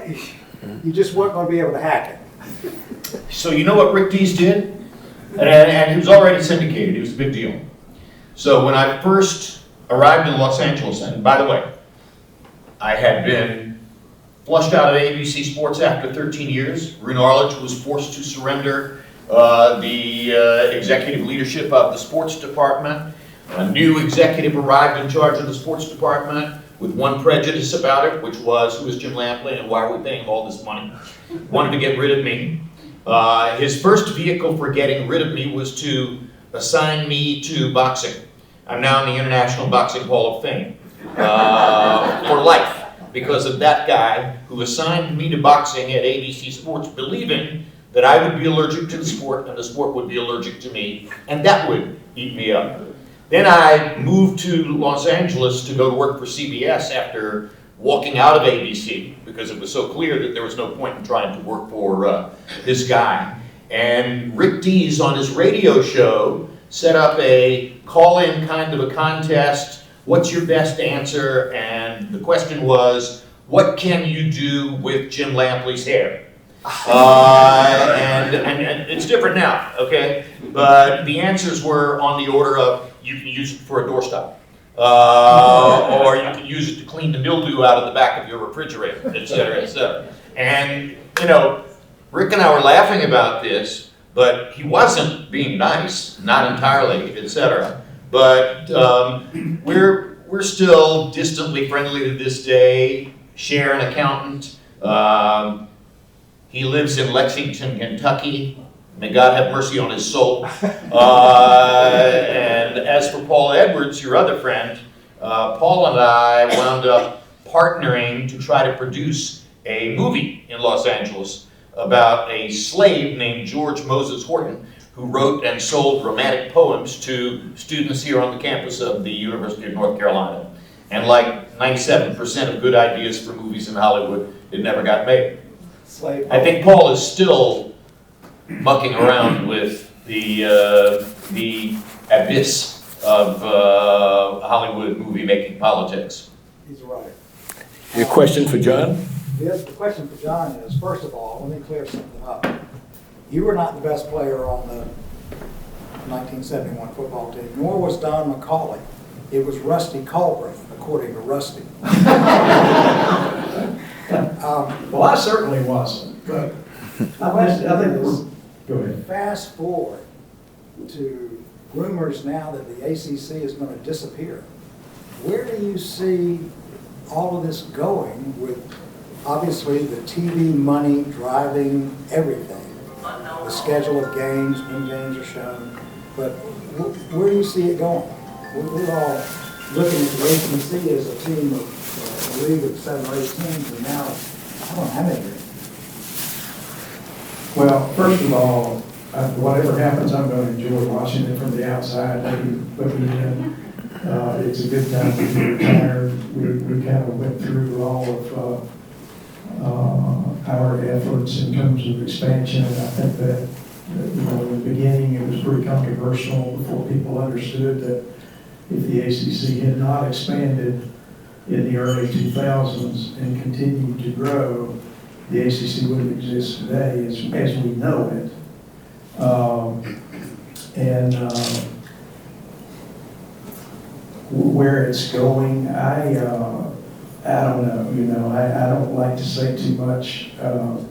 You just weren't going to be able to hack it. So you know what Rick Dees did? And he was already syndicated. He was a big deal. So when I first arrived in Los Angeles, and by the way, I had been flushed out of ABC Sports after 13 years. Rune Arledge was forced to surrender the executive leadership of the sports department. A new executive arrived in charge of the sports department with one prejudice about it, which was, who is Jim Lampley and why are we paying him all this money? Wanted to get rid of me. His first vehicle for getting rid of me was to assign me to boxing. I'm now in the International Boxing Hall of Fame for life because of that guy who assigned me to boxing at ABC Sports, believing that I would be allergic to the sport and the sport would be allergic to me, and that would eat me up. Then I moved to Los Angeles to go to work for CBS after walking out of ABC because it was so clear that there was no point in trying to work for this guy. And Rick Dees on his radio show set up a call-in kind of a contest. What's your best answer? And the question was, what can you do with Jim Lampley's hair? And it's different now, okay? But the answers were on the order of, you can use it for a doorstop. Or you can use it to clean the mildew out of the back of your refrigerator, et cetera, et cetera. And, you know, Rick and I were laughing about this, but he wasn't being nice, not entirely, et cetera. But we're still distantly friendly to this day, share an accountant. He lives in Lexington, Kentucky. May God have mercy on his soul. And as for Paul Edwards, your other friend, Paul and I wound up partnering to try to produce a movie in Los Angeles about a slave named George Moses Horton, who wrote and sold romantic poems to students here on the campus of the University of North Carolina. And like 97% of good ideas for movies in Hollywood, it never got made. I think Paul is still mucking around with the abyss of Hollywood movie-making politics. He's a writer. Your question for John? Yes, the question for John is, first of all, let me clear something up. You were not the best player on the 1971 football team, nor was Don McCauley. It was Rusty Culbreth, according to Rusty. Well, I certainly wasn't, but I think we're, go ahead. Fast forward to rumors now that the ACC is going to disappear. Where do you see all of this going with, obviously, the TV money driving everything? the schedule of games, when games are shown, but where do you see it going? We're all looking at the ACC as a team of a league of 7 or 8 teams, and now, I don't know how many. Well, first of all, whatever happens, I'm going to enjoy watching it from the outside, looking in. It's a good time to be retired. We kind of went through all of our efforts in terms of expansion, and I think that, in the beginning, it was pretty controversial before people understood that if the ACC had not expanded in the early 2000s and continued to grow, the ACC wouldn't exist today as we know it. Where it's going, I don't know. I don't like to say too much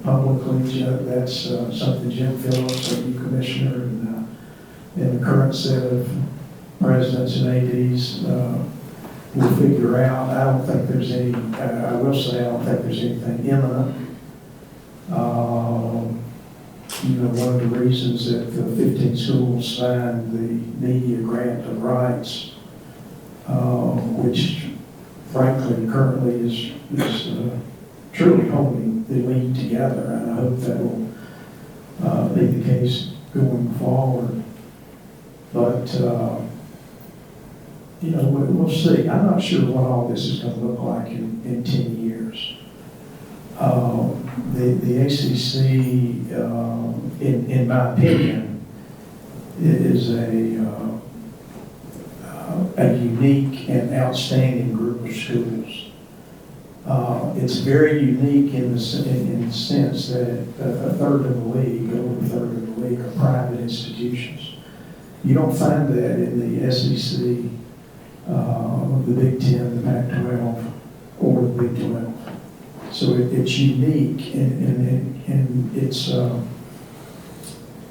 publicly. That's something Jim Phillips, our new commissioner, and the current set of presidents and ADs will figure out. I don't think there's any. I will say I don't think there's anything imminent. One of the reasons that the 15 schools signed the media grant of rights, which frankly currently is truly holding the league together, and I hope that will be the case going forward. But we'll see. I'm not sure what all this is going to look like in 10 years. The ACC, in my opinion, is a unique and outstanding group of schools. It's very unique in the sense that a third of the league, over a third of the league, are private institutions. You don't find that in the SEC, the Big Ten, the Pac-12, or the Big 12. So it's unique, and it's,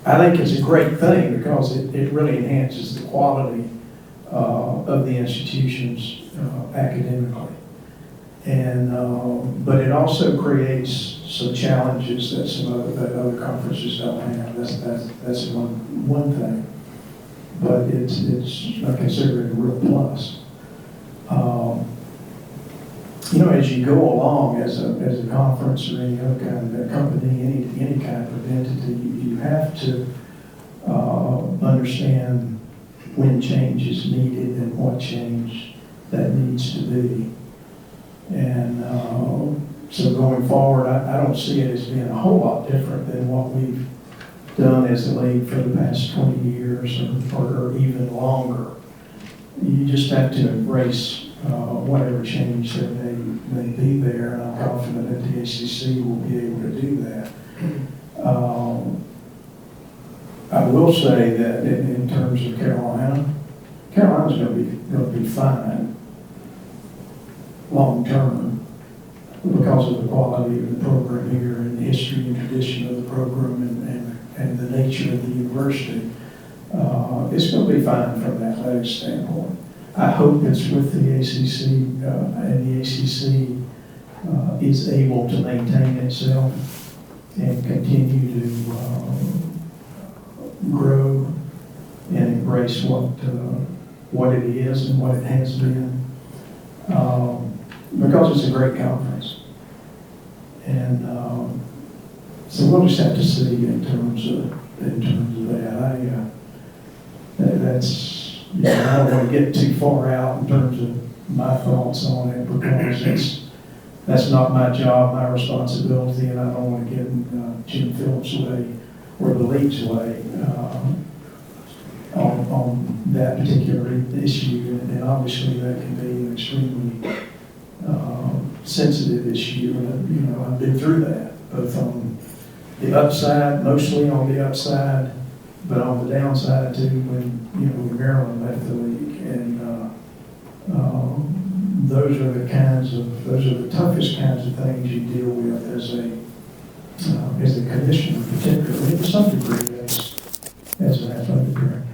I think it's a great thing because it really enhances the quality of the institutions academically. And, but it also creates some challenges that that other conferences don't have. That's one thing. But I consider it a real plus. As you go along as a conference or any other kind of company, any kind of entity, you have to understand when change is needed and what change that needs to be. And so going forward, I don't see it as being a whole lot different than what we've done as a league for the past 20 years or even longer. You just have to embrace whatever change there may be there, and I'm confident that the ACC will be able to do that. I will say that in terms of Carolina's going to be fine long term because of the quality of the program here and the history and tradition of the program and the nature of the university. It's going to be fine from an athletic standpoint. I hope it's with the ACC and the ACC is able to maintain itself and continue to grow and embrace what it is and what it has been, because it's a great conference. And so we'll just have to see in terms of that. I don't want to get too far out in terms of my thoughts on it because that's not my job, my responsibility, and I don't want to get in Jim Phillips' way or the league's way on that particular issue. And obviously that can be an extremely sensitive issue. And, I've been through that, both on the upside, mostly on the upside, but on the downside too, when Maryland left the league, and those are the toughest kinds of things you deal with as a commissioner, particularly to some degree as an athletic director.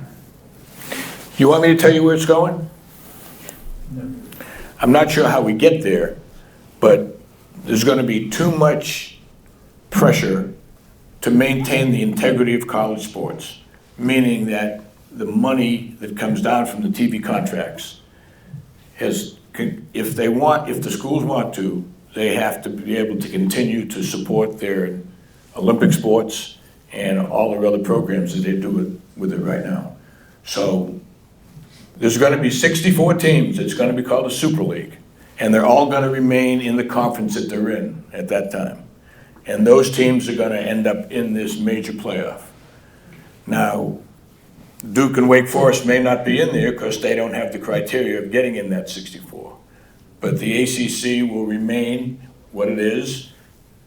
You want me to tell you where it's going? No. I'm not sure how we get there, but there's going to be too much pressure to maintain the integrity of college sports, meaning that the money that comes down from the TV contracts if the schools want to, they have to be able to continue to support their Olympic sports and all their other programs that they do with it right now. So there's going to be 64 teams. It's going to be called a Super League, and they're all going to remain in the conference that they're in at that time. And those teams are going to end up in this major playoff. Now, Duke and Wake Forest may not be in there because they don't have the criteria of getting in that 64. But the ACC will remain what it is.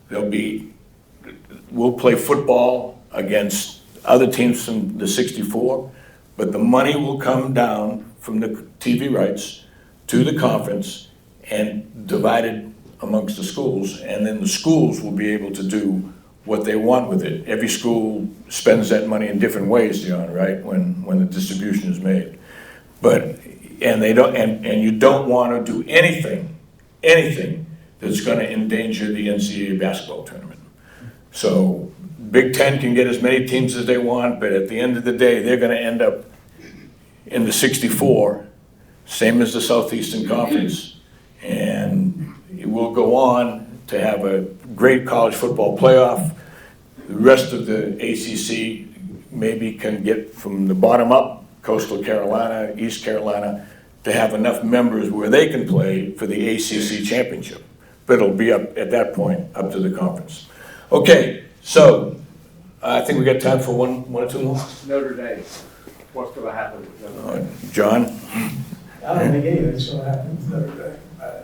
We'll play football against other teams from the 64, but the money will come down from the TV rights to the conference and divided amongst the schools, and then the schools will be able to do what they want with it. Every school spends that money in different ways, John, right? When the distribution is made, and you don't want to do anything that's going to endanger the NCAA basketball tournament. So Big Ten can get as many teams as they want, but at the end of the day, they're going to end up in the 64, same as the Southeastern Conference, and it will go on to have a great college football playoff. The rest of the ACC maybe can get from the bottom up, Coastal Carolina, East Carolina, to have enough members where they can play for the ACC championship. But it'll be up at that point, up to the conference. Okay, so I think we got time for one or two more. Notre Dame, what's going to happen with Notre Dame? John? I don't think anything's going to happen with Notre Dame.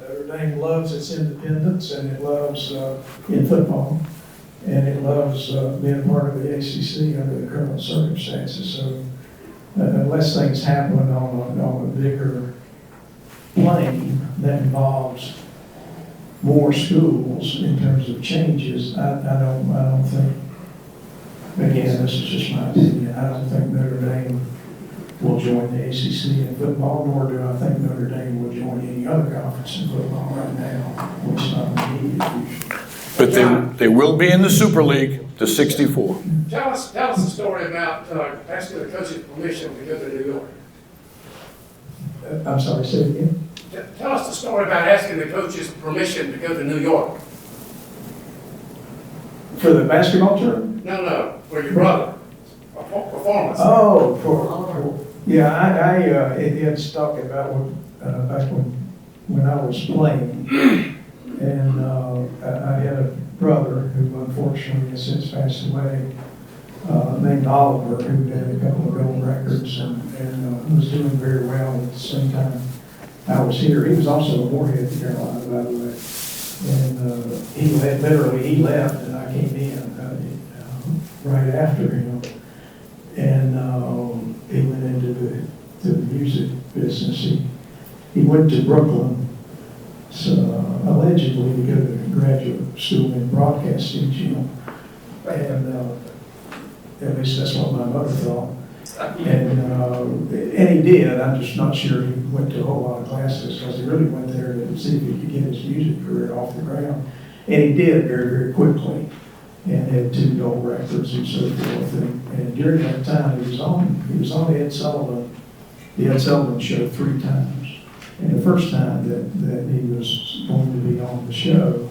Notre Dame loves its independence, and it loves in football, and it loves being part of the ACC under the current circumstances. So unless things happen on a bigger plane that involves more schools in terms of changes, I don't think. Again, this is just my opinion. I don't think Notre Dame will join the ACC in football, nor do I think Notre Dame will join any other conference in football right now, which is not in the immediate future. But they will be in the Super League, the 64. Tell us the story about asking the coach's permission to go to New York. I'm sorry, say it again. Tell us the story about asking the coach's permission to go to New York. For the basketball tournament? No, for your brother. Performance. Oh, yeah, it's talking about back when I was playing, and I had a brother who unfortunately has since passed away, named Oliver, who had a couple of gold records and was doing very well at the same time I was here. He was also a Warhead at Carolina, by the way, and he left and I came in right after him. And he went into the music business. He went to Brooklyn, so allegedly to go to graduate school in broadcasting, and at least that's what my mother thought. And he did. I'm just not sure he went to a whole lot of classes because he really went there to see if he could get his music career off the ground, and he did very, very quickly. And had 2 gold records and so forth. And during that time, he was on the Ed Sullivan show 3 times. And the first time that he was going to be on the show,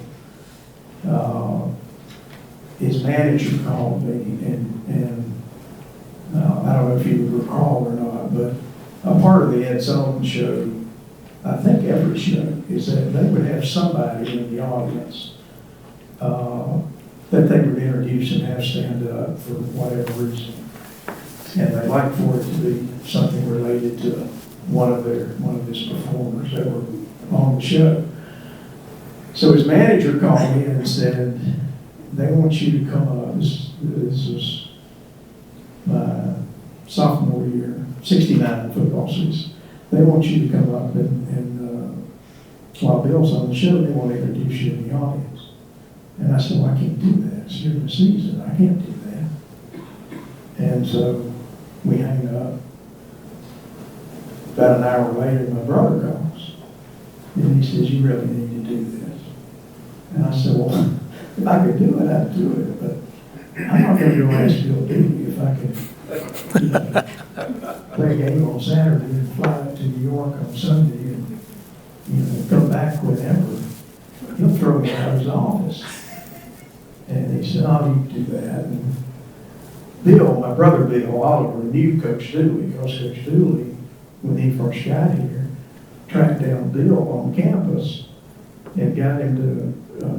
his manager called me, and I don't know if you would recall or not, but a part of the Ed Sullivan show, I think every show, is that they would have somebody in the audience that they would introduce and have stand up for whatever reason. And they like for it to be something related to one of his performers that were on the show. So his manager called me and said, they want you to come up. This was my sophomore year, 69 football season. They want you to come up and while Bill's on the show, they want to introduce you in the audience. And I said, well, I can't do that. It's during the season. I can't do that. And so we hang up. About an hour later, my brother calls. And he says, you really need to do this. And I said, well, if I could do it, I'd do it. But I'm not gonna go ask Bill Dooley if I can, you know, play a game on Saturday and fly up to New York on Sunday and, you know, come back whenever. He'll throw me out of his office. And he said, "I'll need to do that." And Bill, my brother Bill Oliver, knew Coach Dooley, because Coach Dooley, when he first got here, tracked down Bill on campus and got him to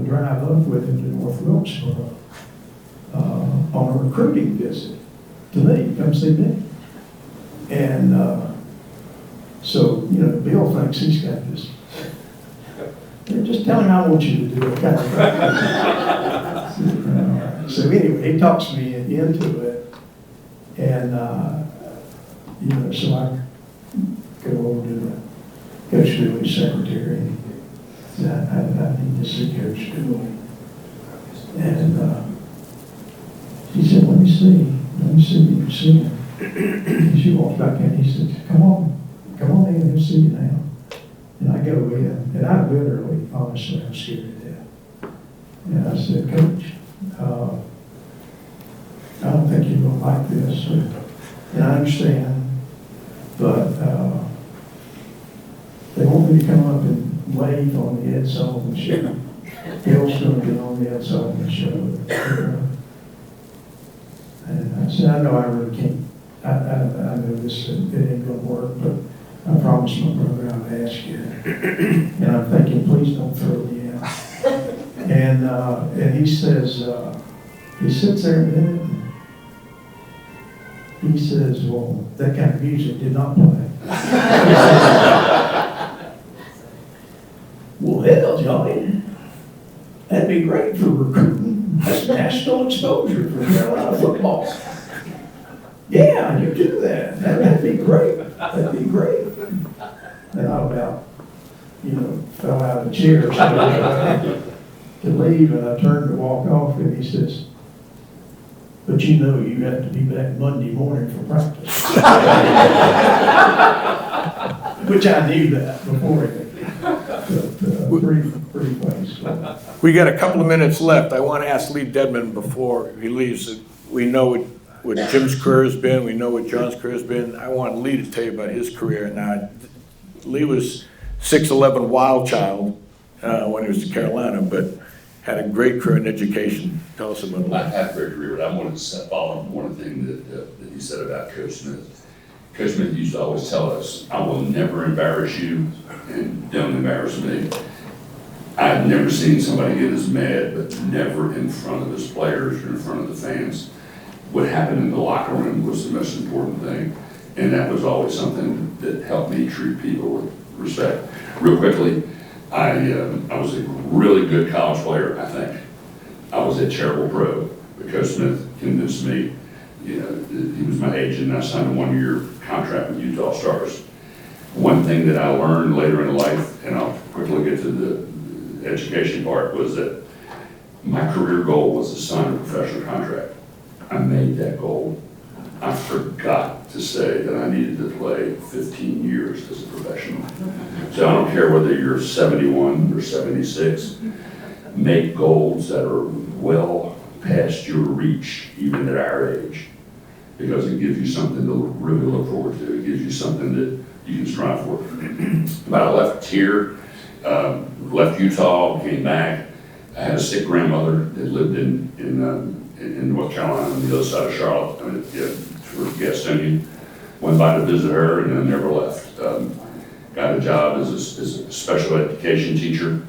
drive up with him to North Wilkesboro on a recruiting visit to me, come see me. And so, you know, Bill thinks he's got this. Just tell him I want you to do it. Kind of. So anyway, he talks me into it, and you know, so I go over to the Coach Dooley's secretary, and I need to see Coach Dooley. And he said, let me see if you can see him. She walked back in, he said, come on in, he'll see you now. And I go in, and I literally, honestly, I'm scared to death. And I said, Coach, I don't think you're going to like this. And I understand, but they want me to come up and wave on the Ed Sullivan show. Bill's going to be on the Ed Sullivan show. And I said, I know I really can't. I know this, it ain't going to work, but I promised my brother I would ask you. And I'm thinking, please don't throw me out. And he says, he sits there a minute, and he says, well, that kind of music did not play. Well, hell, Johnny, that'd be great for recruiting. That's national exposure for Carolina football. Yeah, you do that. That'd be great. That'd be great. And I about, you know, fell out of the chair to leave, and I turned to walk off, and he says, but you know you have to be back Monday morning for practice. Which I knew that before it. But pretty funny. We got a couple of minutes left. I want to ask Lee Dedmon before he leaves. We know what Jim's career has been. We know what John's career has been. I want Lee to tell you about his career. Now, Lee was 6'11" wild child when he was in Carolina, but had a great career in education. Tell us about it. I had a great career, but I wanted to follow up one thing that he said about Coach Smith. Coach Smith used to always tell us, I will never embarrass you, and don't embarrass me. I had never seen somebody get as mad, but never in front of his players or in front of the fans. What happened in the locker room was the most important thing, and that was always something that helped me treat people with respect. Real quickly, I was a really good college player, I think. I was a terrible pro, but Coach Smith convinced me, you know, he was my agent, and I signed a 1-year contract with Utah Stars. One thing that I learned later in life, and I'll quickly get to the education part, was that my career goal was to sign a professional contract. I made that goal. I forgot to say that I needed to play 15 years as a professional. So I don't care whether you're 71 or 76, make goals that are well past your reach, even at our age, because it gives you something to really look forward to. It gives you something that you can strive for. But I left here, left Utah, came back. I had a sick grandmother that lived in North Carolina on the other side of Charlotte, for Gastonia. Went by to visit her and then never left. Got a job as a special education teacher,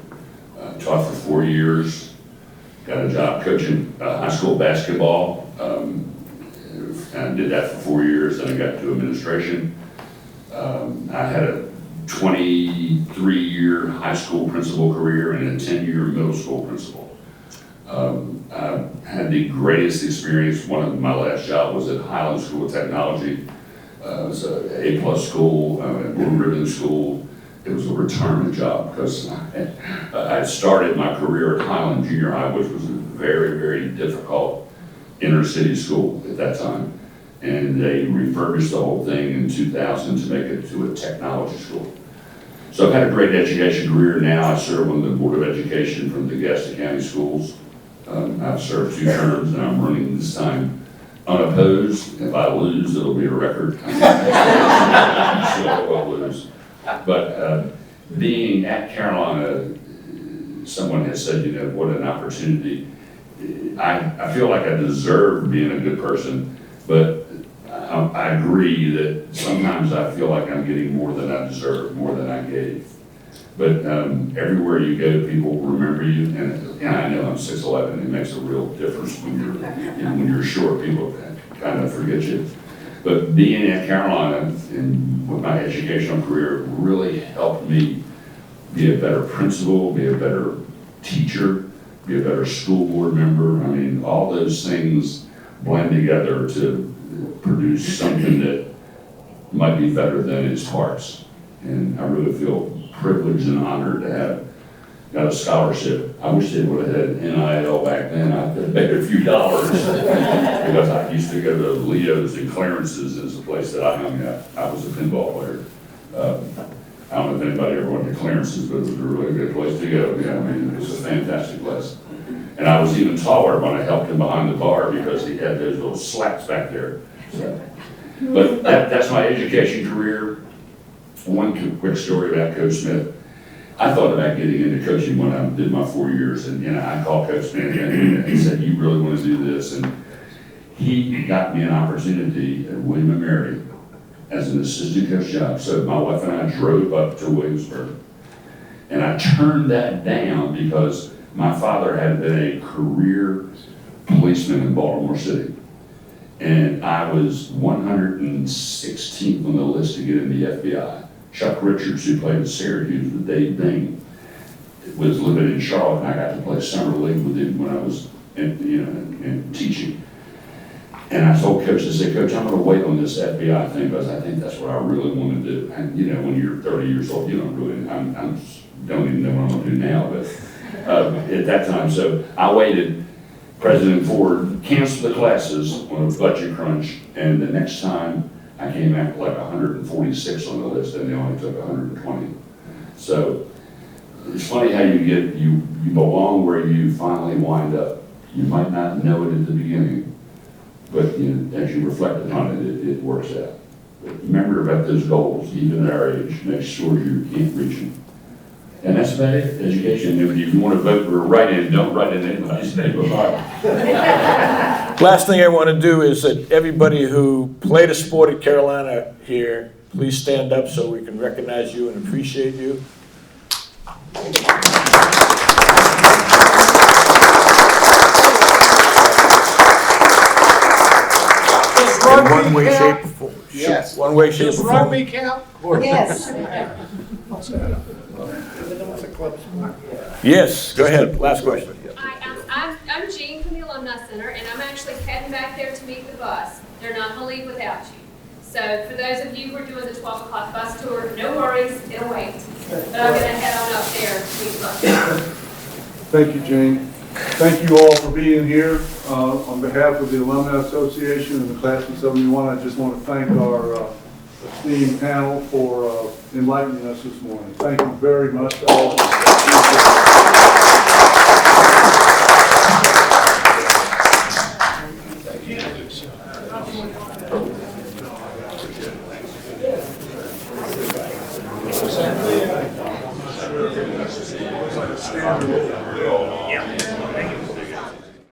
taught for 4 years. Got a job coaching high school basketball. I did that for 4 years, then I got to administration. I had a 23-year high school principal career and a 10-year middle school principal. I had the greatest experience. One of my last job was at Highland School of Technology. It was an A+ school, Blue Ribbon school. It was a retirement job because I started my career at Highland Junior High, which was a very, very difficult inner city school at that time. And they refurbished the whole thing in 2000 to make it to a technology school. So I've had a great education career now. I serve on the Board of Education from the Gaston County Schools. I've served 2 terms and I'm running this time unopposed. If I lose, it'll be a record. I'm sure I will lose. But being at Carolina, someone has said, you know, what an opportunity. I feel like I deserve being a good person, but I agree that sometimes I feel like I'm getting more than I deserve, more than I gave. But everywhere you go, people remember you, and I know I'm 6'11", it makes a real difference when you're, you know, when you're short, people kind of forget you. But being at Carolina and with my educational career really helped me be a better principal, be a better teacher, be a better school board member. I mean, all those things blend together to produce something that might be better than its parts. And I really feel privileged and honored to have got a scholarship. I wish they would have had NIL back then. I could have made a few dollars because I used to go to Leo's and Clarence's is the place that I hung out. I was a pinball player. I don't know if anybody ever went to Clarence's, but it was a really good place to go. Yeah, I mean, it was a fantastic place. And I was even taller when I helped him behind the bar because he had those little slats back there. So, but that's my education career. One quick story about Coach Smith. I thought about getting into coaching when I did my 4 years, and you know, I called Coach Smith and he said, "You really want to do this?" And he got me an opportunity at William & Mary as an assistant coach job. So my wife and I drove up to Williamsburg, and I turned that down because my father had been a career policeman in Baltimore City. And I was 116th on the list to get in the FBI. Chuck Richards, who played at Syracuse with Dave Bing, was living in Charlotte, and I got to play summer league with him when I was in teaching. And I told Coach, I said, "Coach, I'm going to wait on this FBI thing because I think that's what I really want to do." And you know, when you're 30 years old, you don't really, I don't even know what I'm going to do now, but at that time, so I waited. President Ford canceled the classes on a budget crunch, and the next time I came out like 146 on the list, and they only took 120. So it's funny how you belong where you finally wind up. You might not know it at the beginning, but as you reflect upon it, it works out. But remember about those goals, even at our age. Make sure you can't reach them. And that's about it, education. If you want to vote for a write-in, don't write in anybody's name. Last thing I want to do is that everybody who played a sport at Carolina here, please stand up so we can recognize you and appreciate you. In one way, shape, or form. Yes. One way, shape, or Does form. rugby count? Yes. Yes, go ahead. Last question. Hi, I'm Jean from the Alumni Center, and I'm actually heading back there to meet the bus. They're not going to leave without you. So for those of you who are doing the 12 o'clock bus tour, no worries, it'll wait. But I'm going to head on up there to meet the bus. Thank you, Jane. Thank you all for being here. On behalf of the Alumni Association and the Class of 71, I just want to thank our esteemed panel for enlightening us this morning. Thank you very much to all of you. Thank you.